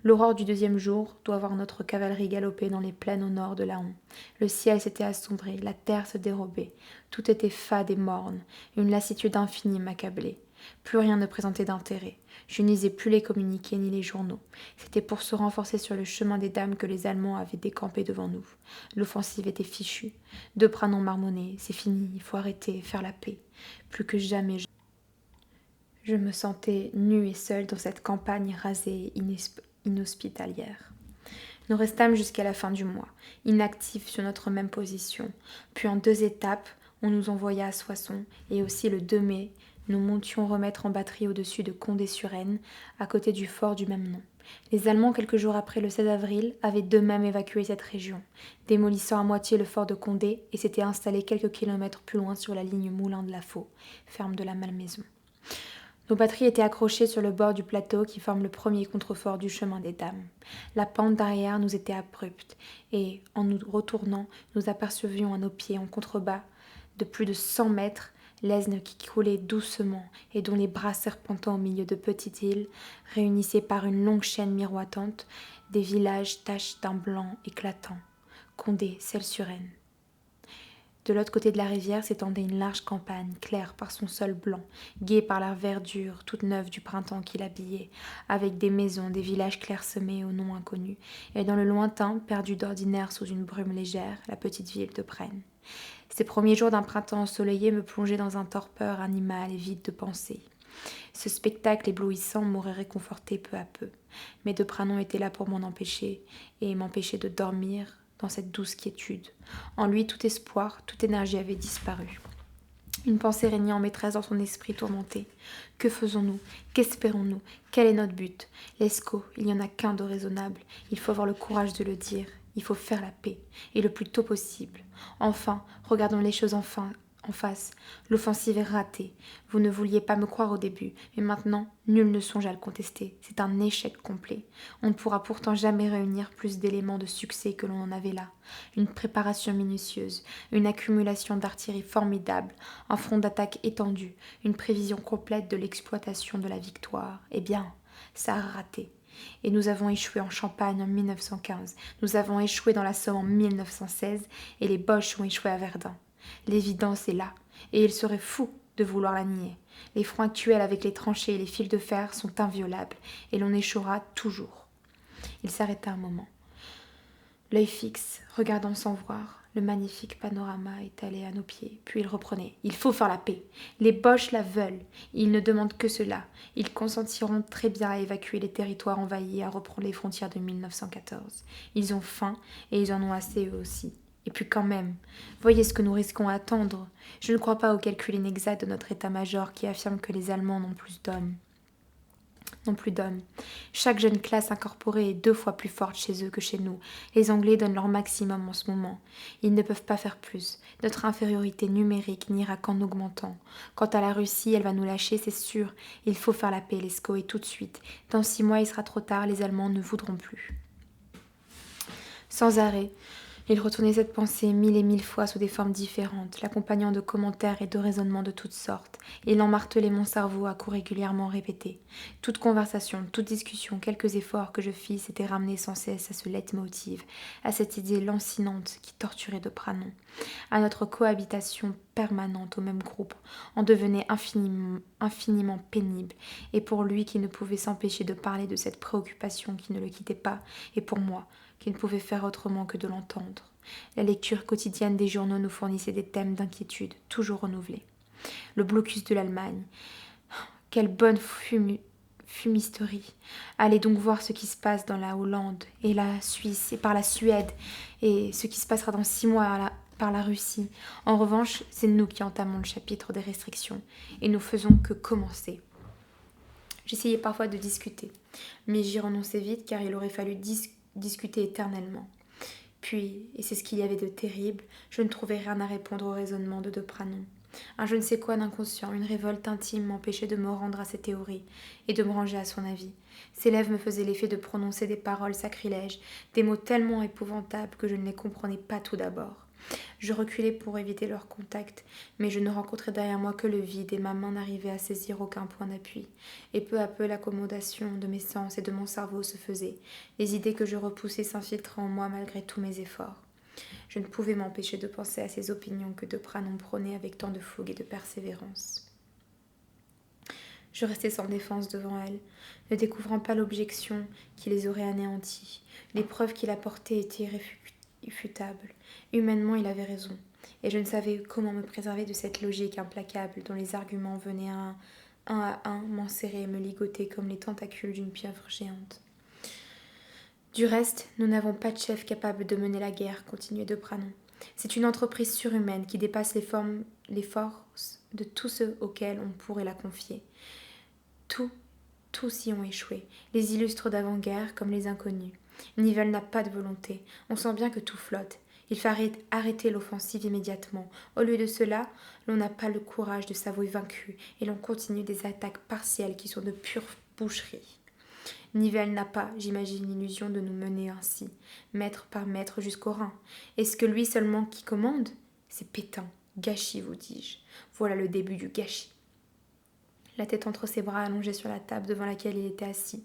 L'aurore du 2e jour doit voir notre cavalerie galoper dans les plaines au nord de Laon. Le ciel s'était assombri, la terre se dérobait. Tout était fade et morne. Une lassitude infinie m'accablait. Plus rien ne présentait d'intérêt. Je ne lisais plus les communiqués ni les journaux. C'était pour se renforcer sur le chemin des Dames que les Allemands avaient décampé devant nous. L'offensive était fichue. De Pranon marmonnait. C'est fini, il faut arrêter, faire la paix. Plus que jamais, je me sentais nue et seule dans cette campagne rasée et inhospitalière. Nous restâmes jusqu'à la fin du mois, inactifs sur notre même position. Puis en 2 étapes, on nous envoya à Soissons et aussi le 2 mai, nous montions remettre en batterie au-dessus de Condé-sur-Aisne, à côté du fort du même nom. Les Allemands, quelques jours après le 16 avril, avaient d'eux-mêmes évacué cette région, démolissant à moitié le fort de Condé et s'étaient installés quelques kilomètres plus loin sur la ligne Moulin de la Faux, ferme de la Malmaison. Nos batteries étaient accrochées sur le bord du plateau qui forme le premier contrefort du chemin des Dames. La pente d'arrière nous était abrupte et, en nous retournant, nous apercevions à nos pieds en contrebas, de plus de 100 mètres, l'Aisne qui coulait doucement et dont les bras serpentants au milieu de petites îles réunissaient par une longue chaîne miroitante des villages tachés d'un blanc éclatant. Condé, Celles-sur-Aisne. De l'autre côté de la rivière s'étendait une large campagne, claire par son sol blanc, gaie par la verdure toute neuve du printemps qui l'habillait, avec des maisons, des villages clairsemés aux noms inconnus, et dans le lointain, perdu d'ordinaire sous une brume légère, la petite ville de Braine. Ces premiers jours d'un printemps ensoleillé me plongeaient dans un torpeur animal et vide de pensée. Ce spectacle éblouissant m'aurait réconforté peu à peu, mais de Pranon était là pour m'en empêcher, et m'empêcher de dormir dans cette douce quiétude. En lui, tout espoir, toute énergie avait disparu. Une pensée régnait en maîtresse dans son esprit tourmenté. Que faisons-nous? Qu'espérons-nous? Quel est notre but? Lescaut, il n'y en a qu'un de raisonnable. Il faut avoir le courage de le dire. Il faut faire la paix, et le plus tôt possible. Enfin, regardons les choses en face. L'offensive est ratée. Vous ne vouliez pas me croire au début, mais maintenant, nul ne songe à le contester. C'est un échec complet. On ne pourra pourtant jamais réunir plus d'éléments de succès que l'on en avait là. Une préparation minutieuse, une accumulation d'artillerie formidable, un front d'attaque étendu, une prévision complète de l'exploitation de la victoire. Eh bien, ça a raté. Et nous avons échoué en Champagne en 1915, nous avons échoué dans la Somme en 1916, et les Boches ont échoué à Verdun. L'évidence est là, et il serait fou de vouloir la nier. Les fronts actuels avec les tranchées et les fils de fer sont inviolables, et l'on échouera toujours. Il s'arrêta un moment, l'œil fixe, regardant sans voir le magnifique panorama étalé à nos pieds. Puis il reprenait. « Il faut faire la paix. Les Boches la veulent. Ils ne demandent que cela. Ils consentiront très bien à évacuer les territoires envahis et à reprendre les frontières de 1914. Ils ont faim et ils en ont assez eux aussi. Et puis quand même, voyez ce que nous risquons à attendre. Je ne crois pas au calcul inexact de notre état-major qui affirme que les Allemands n'ont plus d'hommes. Chaque jeune classe incorporée est 2 fois plus forte chez eux que chez nous. Les Anglais donnent leur maximum en ce moment. Ils ne peuvent pas faire plus. Notre infériorité numérique n'ira qu'en augmentant. Quant à la Russie, elle va nous lâcher, c'est sûr. Il faut faire la paix, Lesko, et tout de suite. Dans 6 mois, il sera trop tard, les Allemands ne voudront plus. » Sans arrêt, il retournait cette pensée 1000 et 1000 fois sous des formes différentes, l'accompagnant de commentaires et de raisonnements de toutes sortes. Il en martelait mon cerveau à coups régulièrement répétés. Toute conversation, toute discussion, quelques efforts que je fis s'étaient ramenés sans cesse à ce leitmotiv, à cette idée lancinante qui torturait de Pranon. À notre cohabitation permanente au même groupe en devenait infiniment pénible, et pour lui qui ne pouvait s'empêcher de parler de cette préoccupation qui ne le quittait pas, et pour moi, qui ne pouvait faire autrement que de l'entendre. La lecture quotidienne des journaux nous fournissait des thèmes d'inquiétude, toujours renouvelés. Le blocus de l'Allemagne. Quelle bonne fumisterie. Allez donc voir ce qui se passe dans la Hollande et la Suisse et par la Suède et ce qui se passera dans 6 mois par la Russie. En revanche, c'est nous qui entamons le chapitre des restrictions et nous faisons que commencer. J'essayais parfois de discuter, mais j'y renonçais vite car il aurait fallu discuter éternellement. Puis, et c'est ce qu'il y avait de terrible, je ne trouvais rien à répondre au raisonnement de Pranon. Un je ne sais quoi d'inconscient, une révolte intime m'empêchait de me rendre à ses théories et de me ranger à son avis. Ses lèvres me faisaient l'effet de prononcer des paroles sacrilèges, des mots tellement épouvantables que je ne les comprenais pas tout d'abord. Je reculai pour éviter leur contact, mais je ne rencontrais derrière moi que le vide et ma main n'arrivait à saisir aucun point d'appui. Et peu à peu l'accommodation de mes sens et de mon cerveau se faisait, les idées que je repoussais s'infiltraient en moi malgré tous mes efforts. Je ne pouvais m'empêcher de penser à ces opinions que de Pranon prônait avec tant de fougue et de persévérance. Je restai sans défense devant elle, ne découvrant pas l'objection qui les aurait anéantis. Les preuves qu'il apportait étaient irréfutables. Humainement, il avait raison, et je ne savais comment me préserver de cette logique implacable dont les arguments venaient un à un m'enserrer et me ligoter comme les tentacules d'une pieuvre géante. Du reste, nous n'avons pas de chef capable de mener la guerre, continuait de Pranon. C'est une entreprise surhumaine qui dépasse les forces de tous ceux auxquels on pourrait la confier. Tous y ont échoué, les illustres d'avant-guerre comme les inconnus. Nivelle n'a pas de volonté, on sent bien que tout flotte. Il faut arrêter l'offensive immédiatement. Au lieu de cela, l'on n'a pas le courage de s'avouer vaincu et l'on continue des attaques partielles qui sont de pure boucherie. Nivelle n'a pas, j'imagine, l'illusion de nous mener ainsi, mètre par mètre jusqu'au Rhin. Est-ce que lui seulement qui commande ? C'est Pétain. Gâchis, vous dis-je. Voilà le début du gâchis. La tête entre ses bras allongée sur la table devant laquelle il était assis,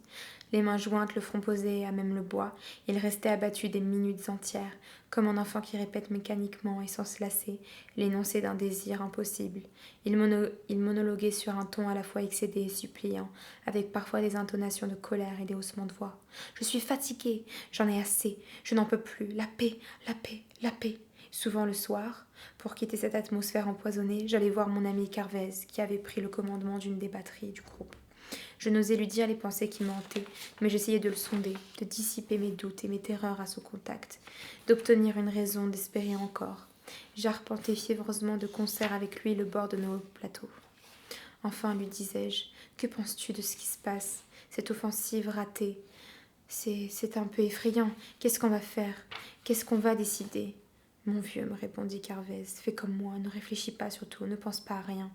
les mains jointes, le front posé à même le bois, il restait abattu des minutes entières, comme un enfant qui répète mécaniquement et sans se lasser l'énoncé d'un désir impossible. Il monologuait sur un ton à la fois excédé et suppliant, avec parfois des intonations de colère et des haussements de voix. « Je suis fatigué, j'en ai assez, je n'en peux plus, la paix, la paix, la paix !» Souvent le soir, pour quitter cette atmosphère empoisonnée, j'allais voir mon ami Carvez, qui avait pris le commandement d'une des batteries du groupe. Je n'osais lui dire les pensées qui me hantaient, mais j'essayais de le sonder, de dissiper mes doutes et mes terreurs à son contact, d'obtenir une raison d'espérer encore. J'arpentais fiévreusement de concert avec lui le bord de nos plateaux. Enfin, lui disais-je, que penses-tu de ce qui se passe, cette offensive ratée ? C'est un peu effrayant. Qu'est-ce qu'on va faire ? Qu'est-ce qu'on va décider ? Mon vieux, me répondit Carvez, fais comme moi, ne réfléchis pas surtout, ne pense pas à rien.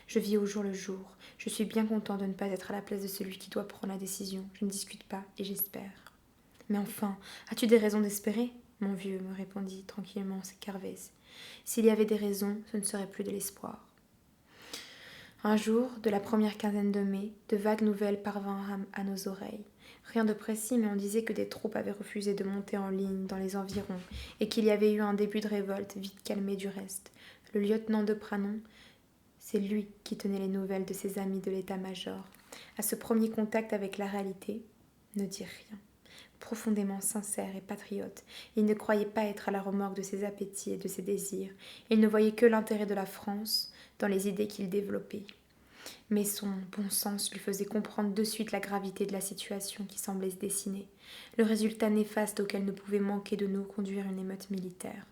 Je vis au jour le jour. Je suis bien content de ne pas être à la place de celui qui doit prendre la décision. Je ne discute pas et j'espère. Mais enfin, as-tu des raisons d'espérer ? Mon vieux, me répondit tranquillement Carvez. S'il y avait des raisons, ce ne serait plus de l'espoir. Un jour, de la première quinzaine de mai, de vagues nouvelles parvinrent à nos oreilles. Rien de précis, mais on disait que des troupes avaient refusé de monter en ligne dans les environs et qu'il y avait eu un début de révolte vite calmé du reste. Le lieutenant de Pranon, c'est lui qui tenait les nouvelles de ses amis de l'état-major. À ce premier contact avec la réalité, ne dire rien. Profondément sincère et patriote, il ne croyait pas être à la remorque de ses appétits et de ses désirs. Il ne voyait que l'intérêt de la France dans les idées qu'il développait. Mais son bon sens lui faisait comprendre de suite la gravité de la situation qui semblait se dessiner, le résultat néfaste auquel ne pouvait manquer de nous conduire une émeute militaire.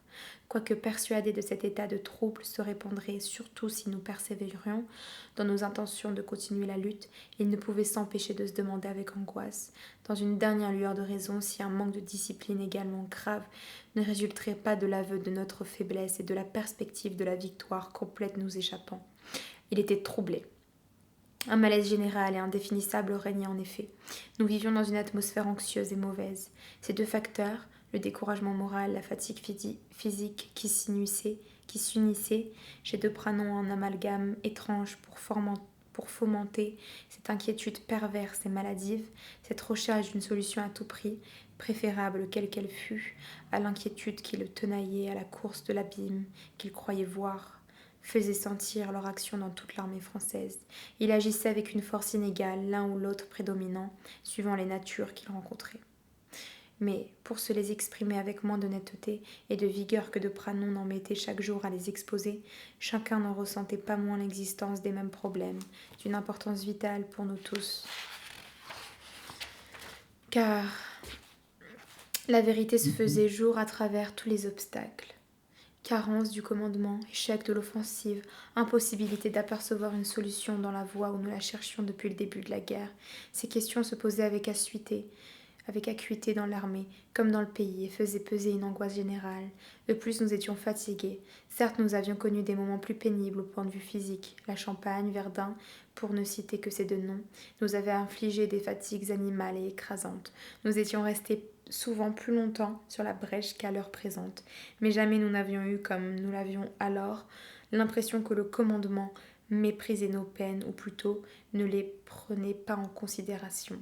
Quoique persuadé de cet état de trouble se répandrait surtout si nous persévérions dans nos intentions de continuer la lutte, il ne pouvait s'empêcher de se demander avec angoisse, dans une dernière lueur de raison, si un manque de discipline également grave ne résulterait pas de l'aveu de notre faiblesse et de la perspective de la victoire complète nous échappant. Il était troublé. Un malaise général et indéfinissable régnait en effet. Nous vivions dans une atmosphère anxieuse et mauvaise. Ces deux facteurs, le découragement moral, la fatigue physique qui s'unissaient chez Depranon en amalgame étrange pour fomenter cette inquiétude perverse et maladive, cette recherche d'une solution à tout prix, préférable quelle qu'elle fût, à l'inquiétude qui le tenaillait à la course de l'abîme qu'il croyait voir, faisait sentir leur action dans toute l'armée française. Il agissait avec une force inégale, l'un ou l'autre prédominant, suivant les natures qu'il rencontrait. Mais, pour se les exprimer avec moins d'honnêteté et de vigueur que Depranon n'en mettait chaque jour à les exposer, chacun n'en ressentait pas moins l'existence des mêmes problèmes, d'une importance vitale pour nous tous. Car la vérité se faisait jour à travers tous les obstacles. Carence du commandement, échec de l'offensive, impossibilité d'apercevoir une solution dans la voie où nous la cherchions depuis le début de la guerre. Ces questions se posaient avec acuité dans l'armée, comme dans le pays, et faisaient peser une angoisse générale. De plus, nous étions fatigués. Certes, nous avions connu des moments plus pénibles au point de vue physique. La Champagne, Verdun, pour ne citer que ces deux noms, nous avaient infligé des fatigues animales et écrasantes. Nous étions restés souvent plus longtemps sur la brèche qu'à l'heure présente, mais jamais nous n'avions eu, comme nous l'avions alors, l'impression que le commandement méprisait nos peines, ou plutôt ne les prenait pas en considération.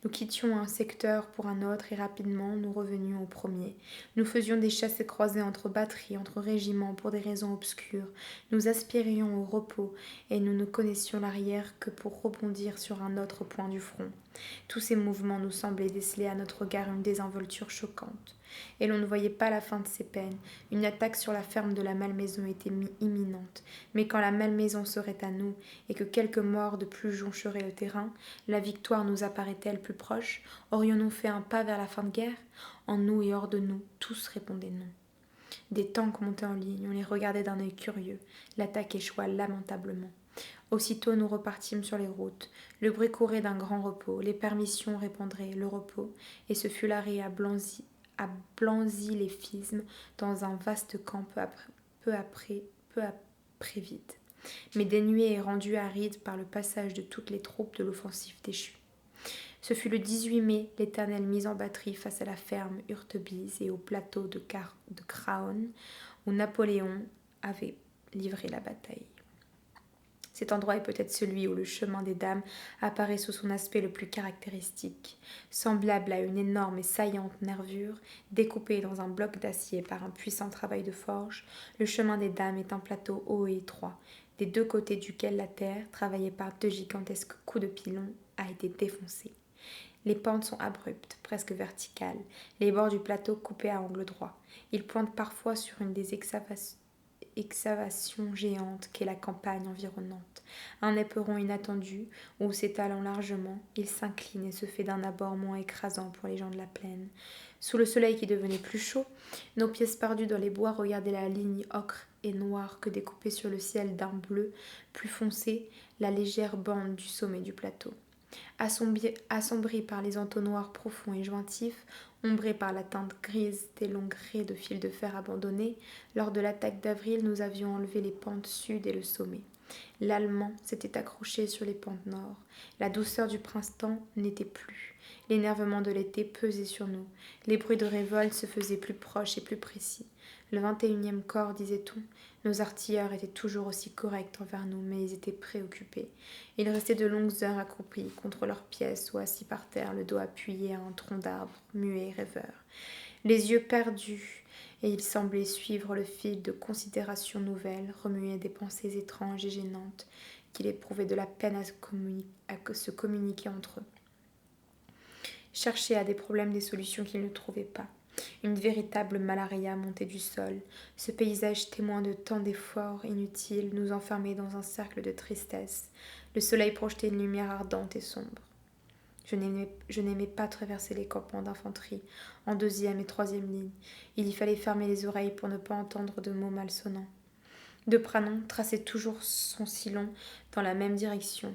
Nous quittions un secteur pour un autre et rapidement nous revenions au premier. Nous faisions des chassés croisés entre batteries, entre régiments pour des raisons obscures. Nous aspirions au repos et nous ne connaissions l'arrière que pour rebondir sur un autre point du front. Tous ces mouvements nous semblaient déceler à notre regard une désinvolture choquante. Et l'on ne voyait pas la fin de ces peines. Une attaque sur la ferme de la Malmaison était imminente. Mais quand la Malmaison serait à nous et que quelques morts de plus joncheraient le terrain, la victoire nous apparaît-elle plus proche? Aurions-nous fait un pas vers la fin de guerre? En nous et hors de nous, tous répondaient non. Des tanks montaient en ligne, on les regardait d'un œil curieux. L'attaque échoua lamentablement. Aussitôt nous repartîmes sur les routes. Le bruit courait d'un grand repos. Les permissions répandraient le repos, et ce fut l'arrêt à Blanzy-les-Fismes, dans un vaste camp peu après vide, mais dénué et rendu aride par le passage de toutes les troupes de l'offensive déchue. Ce fut le 18 mai, l'Éternel mis en batterie face à la ferme Hurtebise et au plateau de Craonne, où Napoléon avait livré la bataille. Cet endroit est peut-être celui où le chemin des dames apparaît sous son aspect le plus caractéristique, semblable à une énorme et saillante nervure, découpée dans un bloc d'acier par un puissant travail de forge. Le chemin des dames est un plateau haut et étroit, des deux côtés duquel la terre, travaillée par deux gigantesques coups de pilon, a été défoncée. Les pentes sont abruptes, presque verticales, les bords du plateau coupés à angle droit. Ils pointent parfois sur une des excavation géante qu'est la campagne environnante. Un éperon inattendu, où s'étalant largement, il s'incline et se fait d'un abord moins écrasant pour les gens de la plaine. Sous le soleil qui devenait plus chaud, nos pièces perdues dans les bois regardaient la ligne ocre et noire que découpait sur le ciel d'un bleu plus foncé la légère bande du sommet du plateau. Assombri par les entonnoirs profonds et jointifs, ombré par la teinte grise des longs raies de fil de fer abandonnés, lors de l'attaque d'avril, nous avions enlevé les pentes sud et le sommet. L'Allemand s'était accroché sur les pentes nord. La douceur du printemps n'était plus. L'énervement de l'été pesait sur nous. Les bruits de révolte se faisaient plus proches et plus précis. Le 21e corps, disait-on, nos artilleurs étaient toujours aussi corrects envers nous, mais ils étaient préoccupés. Ils restaient de longues heures accroupis contre leurs pièces ou assis par terre, le dos appuyé à un tronc d'arbre, muets et rêveurs. Les yeux perdus, et ils semblaient suivre le fil de considérations nouvelles, remuer des pensées étranges et gênantes, qu'il éprouvait de la peine à se communiquer entre eux. cherchait à des problèmes des solutions qu'il ne trouvait pas. Une véritable malaria montait du sol. Ce paysage témoin de tant d'efforts inutiles nous enfermait dans un cercle de tristesse. Le soleil projetait une lumière ardente et sombre. Je n'aimais pas traverser les campements d'infanterie, en deuxième et troisième ligne. Il y fallait fermer les oreilles pour ne pas entendre de mots malsonnants. De Pranon traçait toujours son sillon dans la même direction.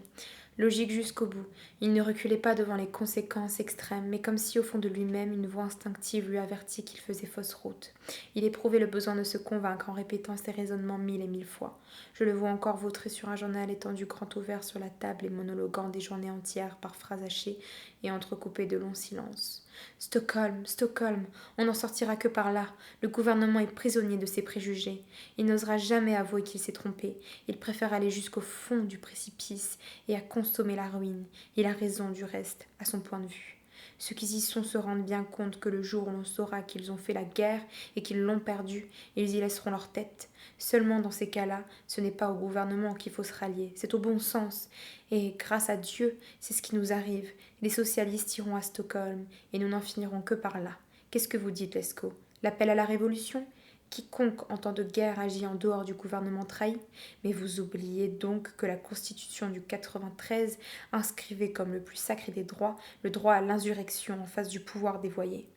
Logique jusqu'au bout, il ne reculait pas devant les conséquences extrêmes, mais comme si au fond de lui-même une voix instinctive lui avertit qu'il faisait fausse route. Il éprouvait le besoin de se convaincre en répétant ses raisonnements 1000 et 1000 fois. Je le vois encore vautrer sur un journal étendu grand ouvert sur la table et monologuant des journées entières par phrases hachées et entrecoupées de longs silences. Stockholm, Stockholm, on n'en sortira que par là. Le gouvernement est prisonnier de ses préjugés. Il n'osera jamais avouer qu'il s'est trompé. Il préfère aller jusqu'au fond du précipice et à consommer la ruine. Il a raison du reste, à son point de vue. Ceux qui y sont se rendent bien compte que le jour où l'on saura qu'ils ont fait la guerre et qu'ils l'ont perdue, ils y laisseront leur tête. Seulement dans ces cas-là, ce n'est pas au gouvernement qu'il faut se rallier, c'est au bon sens. Et grâce à Dieu, c'est ce qui nous arrive. Les socialistes iront à Stockholm et nous n'en finirons que par là. Qu'est-ce que vous dites, Lescaut? L'appel à la révolution? Quiconque en temps de guerre agit en dehors du gouvernement trahi. Mais vous oubliez donc que la Constitution du 93 inscrivait comme le plus sacré des droits le droit à l'insurrection en face du pouvoir dévoyé.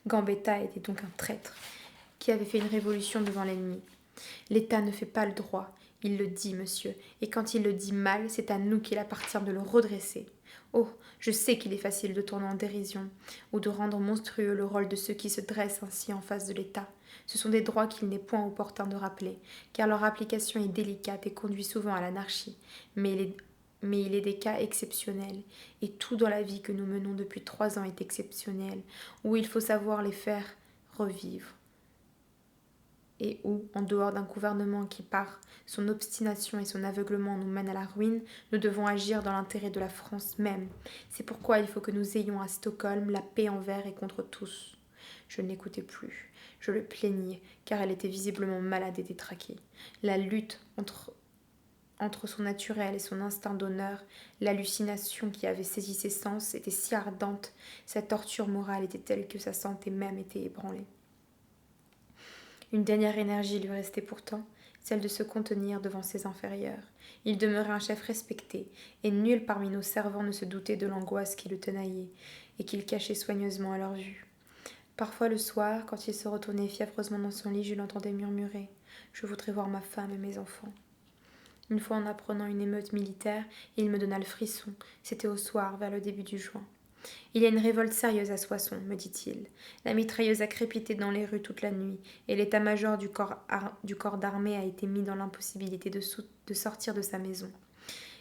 Gambetta était donc un traître qui avait fait une révolution devant l'ennemi. L'État ne fait pas le droit, il le dit, monsieur, et quand il le dit mal, c'est à nous qu'il appartient de le redresser. Oh, je sais qu'il est facile de tourner en dérision, ou de rendre monstrueux le rôle de ceux qui se dressent ainsi en face de l'État. Ce sont des droits qu'il n'est point opportun de rappeler, car leur application est délicate et conduit souvent à l'anarchie. Mais il est des cas exceptionnels, et tout dans la vie que nous menons depuis 3 ans est exceptionnel, où il faut savoir les faire revivre. Et où, en dehors d'un gouvernement qui, par son obstination et son aveuglement, nous mène à la ruine, nous devons agir dans l'intérêt de la France même. C'est pourquoi il faut que nous ayons à Stockholm la paix envers et contre tous. Je ne l'écoutais plus. Je le plaignais, car elle était visiblement malade et détraquée. La lutte entre son naturel et son instinct d'honneur, l'hallucination qui avait saisi ses sens était si ardente, sa torture morale était telle que sa santé même était ébranlée. Une dernière énergie lui restait pourtant, celle de se contenir devant ses inférieurs. Il demeurait un chef respecté, et nul parmi nos servants ne se doutait de l'angoisse qui le tenaillait, et qu'il cachait soigneusement à leur vue. Parfois le soir, quand il se retournait fiévreusement dans son lit, je l'entendais murmurer « Je voudrais voir ma femme et mes enfants ». Une fois en apprenant une émeute militaire, il me donna le frisson. C'était au soir, vers le début du juin. Il y a une révolte sérieuse à Soissons, me dit-il. La mitrailleuse a crépité dans les rues toute la nuit, et l'état-major du corps d'armée a été mis dans l'impossibilité de sortir de sa maison.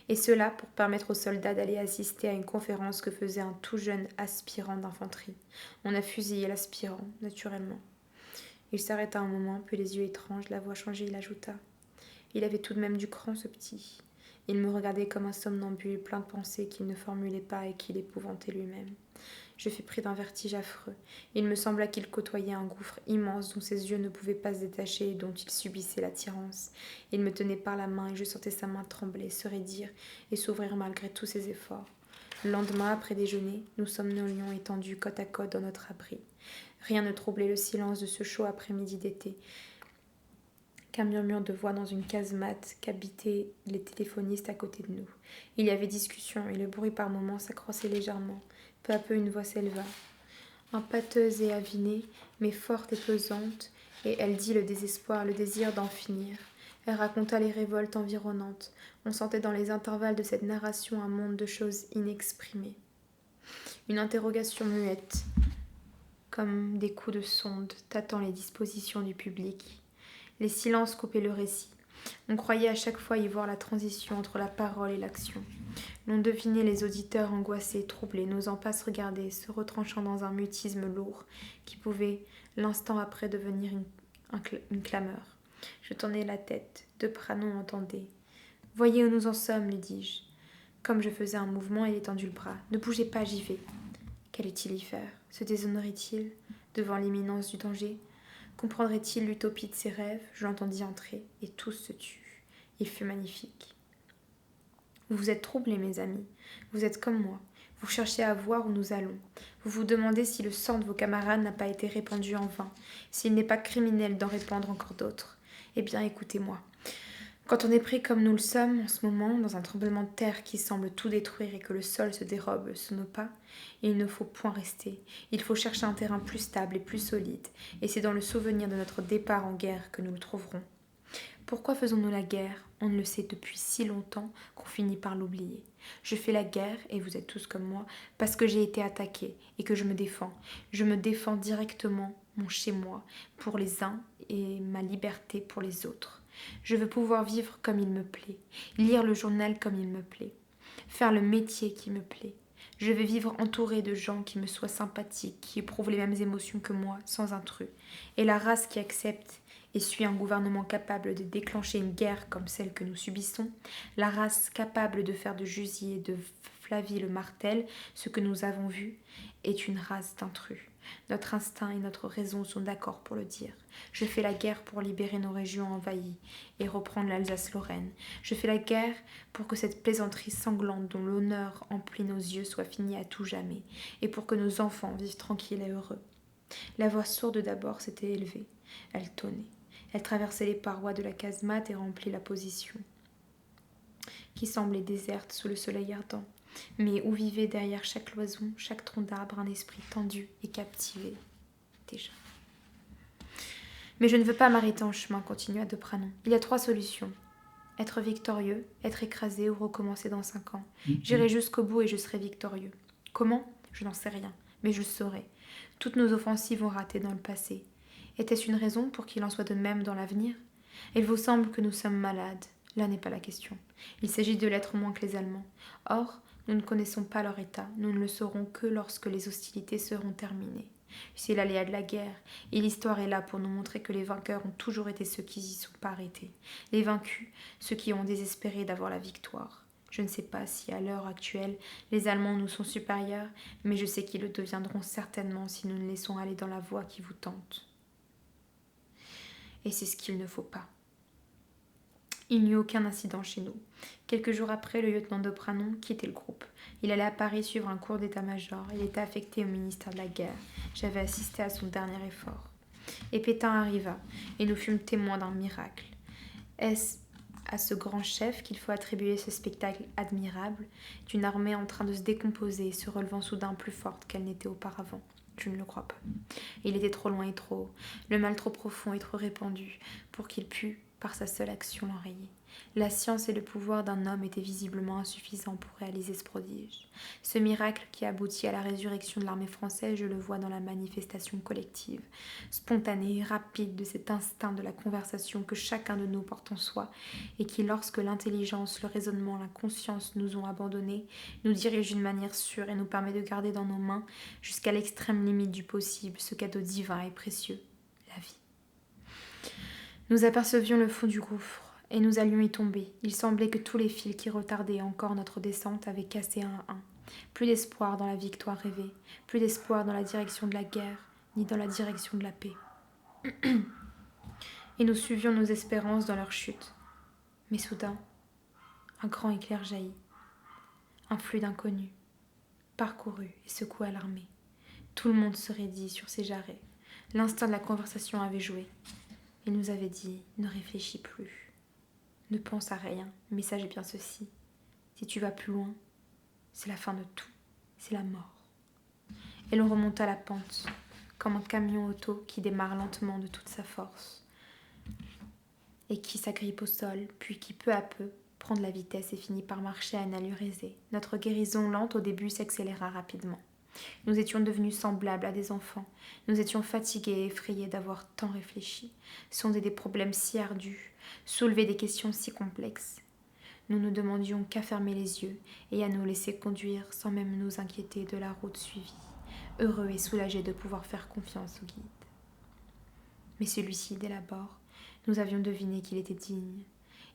Et cela pour permettre aux soldats d'aller assister à une conférence que faisait un tout jeune aspirant d'infanterie. On a fusillé l'aspirant, naturellement. Il s'arrêta un moment, puis les yeux étranges, la voix changée, il ajouta. Il avait tout de même du cran, ce petit. Il me regardait comme un somnambule, plein de pensées qu'il ne formulait pas et qu'il épouvantait lui-même. Je fus pris d'un vertige affreux. Il me sembla qu'il côtoyait un gouffre immense dont ses yeux ne pouvaient pas se détacher et dont il subissait l'attirance. Il me tenait par la main et je sentais sa main trembler, se raidir et s'ouvrir malgré tous ses efforts. Le lendemain, après déjeuner, nous somnolions étendus côte à côte dans notre abri. Rien ne troublait le silence de ce chaud après-midi d'été. Qu'un murmure de voix dans une casemate qu'habitaient les téléphonistes à côté de nous. Il y avait discussion et le bruit par moments s'accroissait légèrement. Peu à peu une voix s'éleva, empâteuse et avinée, mais forte et pesante, et elle dit le désespoir, le désir d'en finir. Elle raconta les révoltes environnantes. On sentait dans les intervalles de cette narration un monde de choses inexprimées. Une interrogation muette, comme des coups de sonde, tâtant les dispositions du public. Les silences coupaient le récit. On croyait à chaque fois y voir la transition entre la parole et l'action. L'on devinait les auditeurs angoissés, troublés, n'osant pas se regarder, se retranchant dans un mutisme lourd qui pouvait, l'instant après, devenir une clameur. Je tournai la tête. De Pranon entendait. « Voyez où nous en sommes, lui dis-je. » Comme je faisais un mouvement, il étendit le bras. « Ne bougez pas, j'y vais. » Qu'allait-il y faire? Se déshonorait-il devant l'imminence du danger? Comprendrait-il l'utopie de ses rêves? Je l'entendis entrer, et tous se turent. Il fut magnifique. Vous vous êtes troublés, mes amis. Vous êtes comme moi. Vous cherchez à voir où nous allons. Vous vous demandez si le sang de vos camarades n'a pas été répandu en vain, s'il n'est pas criminel d'en répandre encore d'autres. Eh bien, écoutez-moi. Quand on est pris comme nous le sommes en ce moment, dans un tremblement de terre qui semble tout détruire et que le sol se dérobe sous nos pas, il ne faut point rester. Il faut chercher un terrain plus stable et plus solide, et c'est dans le souvenir de notre départ en guerre que nous le trouverons. Pourquoi faisons-nous la guerre? On ne le sait depuis si longtemps qu'on finit par l'oublier. Je fais la guerre, et vous êtes tous comme moi, parce que j'ai été attaquée et que je me défends. Je me défends directement mon chez-moi pour les uns et ma liberté pour les autres. Je veux pouvoir vivre comme il me plaît, lire le journal comme il me plaît, faire le métier qui me plaît. Je veux vivre entourée de gens qui me soient sympathiques, qui éprouvent les mêmes émotions que moi, sans intrus. Et la race qui accepte et suit un gouvernement capable de déclencher une guerre comme celle que nous subissons, la race capable de faire de Jusie et de Flavie le Martel ce que nous avons vu, est une race d'intrus. Notre instinct et notre raison sont d'accord pour le dire. Je fais la guerre pour libérer nos régions envahies et reprendre l'Alsace-Lorraine. Je fais la guerre pour que cette plaisanterie sanglante dont l'honneur emplit nos yeux soit finie à tout jamais, et pour que nos enfants vivent tranquilles et heureux. La voix sourde d'abord s'était élevée. Elle tonnait. Elle traversait les parois de la casemate et remplit la position, qui semblait déserte sous le soleil ardent, mais où vivait derrière chaque cloison, chaque tronc d'arbre, un esprit tendu et captivé déjà. Mais je ne veux pas m'arrêter en chemin, continua de Pranon. Il y a 3 solutions. Être victorieux, être écrasé ou recommencer dans 5 ans. J'irai jusqu'au bout et je serai victorieux. Comment? Je n'en sais rien, mais je le saurai. Toutes nos offensives ont raté dans le passé. Était-ce une raison pour qu'il en soit de même dans l'avenir? Il vous semble que nous sommes malades. Là n'est pas la question. Il s'agit de l'être moins que les Allemands. Or, nous ne connaissons pas leur état. Nous ne le saurons que lorsque les hostilités seront terminées. C'est l'aléa de la guerre, et l'histoire est là pour nous montrer que les vainqueurs ont toujours été ceux qui y sont pas arrêtés. Les vaincus, ceux qui ont désespéré d'avoir la victoire. Je ne sais pas si à l'heure actuelle les Allemands nous sont supérieurs, mais je sais qu'ils le deviendront certainement si nous ne laissons aller dans la voie qui vous tente. Et c'est ce qu'il ne faut pas. Il n'y eut aucun incident chez nous. Quelques jours après, le lieutenant de Pranon quittait le groupe. Il allait à Paris suivre un cours d'état-major. Il était affecté au ministère de la Guerre. J'avais assisté à son dernier effort. Et Pétain arriva, et nous fûmes témoins d'un miracle. Est-ce à ce grand chef qu'il faut attribuer ce spectacle admirable d'une armée en train de se décomposer et se relevant soudain plus forte qu'elle n'était auparavant? Je ne le crois pas. Il était trop loin et trop haut, le mal trop profond et trop répandu pour qu'il pût, par sa seule action, l'enrayer. La science et le pouvoir d'un homme étaient visiblement insuffisants pour réaliser ce prodige. Ce miracle qui aboutit à la résurrection de l'armée française, je le vois dans la manifestation collective, spontanée et rapide de cet instinct de la conversation que chacun de nous porte en soi et qui, lorsque l'intelligence, le raisonnement, la conscience nous ont abandonnés, nous dirige d'une manière sûre et nous permet de garder dans nos mains, jusqu'à l'extrême limite du possible, ce cadeau divin et précieux, la vie. Nous apercevions le fond du gouffre, et nous allions y tomber. Il semblait que tous les fils qui retardaient encore notre descente avaient cassé un à un. Plus d'espoir dans la victoire rêvée, plus d'espoir dans la direction de la guerre, ni dans la direction de la paix. Et nous suivions nos espérances dans leur chute. Mais soudain, un grand éclair jaillit. Un flux d'inconnus parcourut et secoua l'armée. Tout le monde se raidit sur ses jarrets. L'instinct de la conversation avait joué. Il nous avait dit « Ne réfléchis plus. Ne pense à rien, mais sache bien ceci. Si tu vas plus loin, c'est la fin de tout. C'est la mort. » Et l'on remonta la pente, comme un camion-auto qui démarre lentement de toute sa force et qui s'agrippe au sol, puis qui peu à peu prend de la vitesse et finit par marcher à une allure aisée. Notre guérison lente au début s'accéléra rapidement. Nous étions devenus semblables à des enfants. Nous étions fatigués et effrayés d'avoir tant réfléchi, sonder des problèmes si ardus, soulever des questions si complexes. Nous ne demandions qu'à fermer les yeux et à nous laisser conduire sans même nous inquiéter de la route suivie, heureux et soulagés de pouvoir faire confiance au guide. Mais celui-ci, dès l'abord, nous avions deviné qu'il était digne.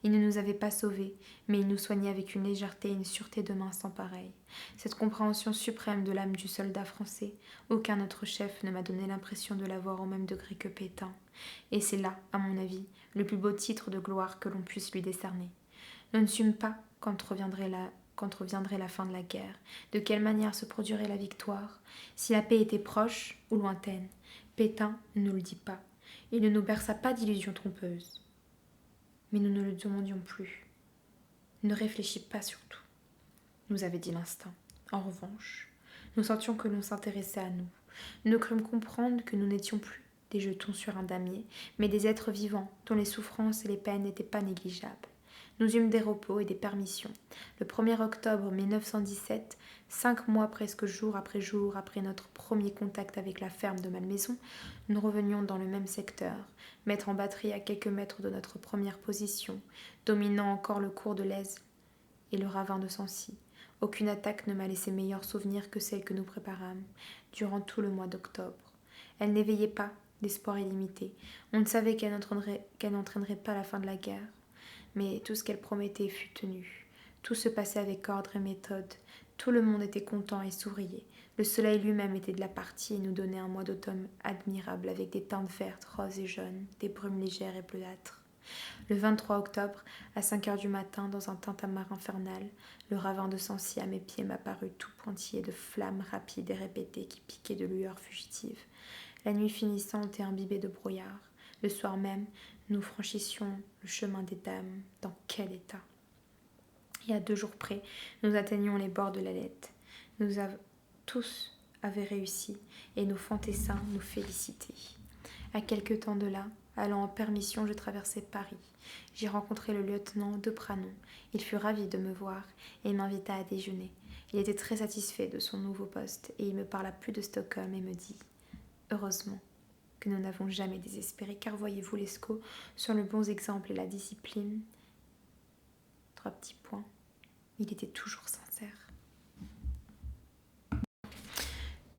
Il ne nous avait pas sauvés, mais il nous soignait avec une légèreté et une sûreté de main sans pareille. Cette compréhension suprême de l'âme du soldat français, aucun autre chef ne m'a donné l'impression de l'avoir au même degré que Pétain. Et c'est là, à mon avis, le plus beau titre de gloire que l'on puisse lui décerner. Nous ne sûmes pas quand reviendrait la quand reviendrait la fin de la guerre, de quelle manière se produirait la victoire, si la paix était proche ou lointaine. Pétain ne nous le dit pas. Il ne nous berça pas d'illusions trompeuses. Mais nous ne le demandions plus. Ne réfléchis pas surtout, nous avait dit l'instinct. En revanche, nous sentions que l'on s'intéressait à nous. Nous crûmes comprendre que nous n'étions plus des jetons sur un damier, mais des êtres vivants dont les souffrances et les peines n'étaient pas négligeables. Nous eûmes des repos et des permissions. Le 1er octobre 1917, 5 mois presque jour après notre premier contact avec la ferme de Malmaison, nous revenions dans le même secteur, mettre en batterie à quelques mètres de notre première position, dominant encore le cours de l'Aisne et le ravin de Sancy. Aucune attaque ne m'a laissé meilleur souvenir que celle que nous préparâmes durant tout le mois d'octobre. Elle n'éveillait pas d'espoir illimité. On ne savait qu'elle n'entraînerait pas la fin de la guerre. Mais tout ce qu'elle promettait fut tenu. Tout se passait avec ordre et méthode. Tout le monde était content et souriait. Le soleil lui-même était de la partie et nous donnait un mois d'automne admirable avec des teintes vertes, roses et jaunes, des brumes légères et bleuâtres. Le 23 octobre, à 5 heures du matin, dans un tintamarre infernal, le ravin de Sancy à mes pieds m'apparut tout pointillé de flammes rapides et répétées qui piquaient de lueurs fugitives. La nuit finissante et imbibée de brouillard. Le soir même, nous franchissions le chemin des dames. Dans quel état! Et à 2 jours près, nous atteignions les bords de la Lette. Tous avaient réussi, et nos fantassins nous félicitaient. À quelque temps de là, allant en permission, je traversai Paris. J'y rencontrai le lieutenant de Pranon. Il fut ravi de me voir et m'invita à déjeuner. Il était très satisfait de son nouveau poste, et il me parla plus de Stockholm et me dit « Heureusement que nous n'avons jamais désespéré, car voyez-vous, Lescaut, sur le bon exemple et la discipline, 3 petits points, il était toujours sincère. »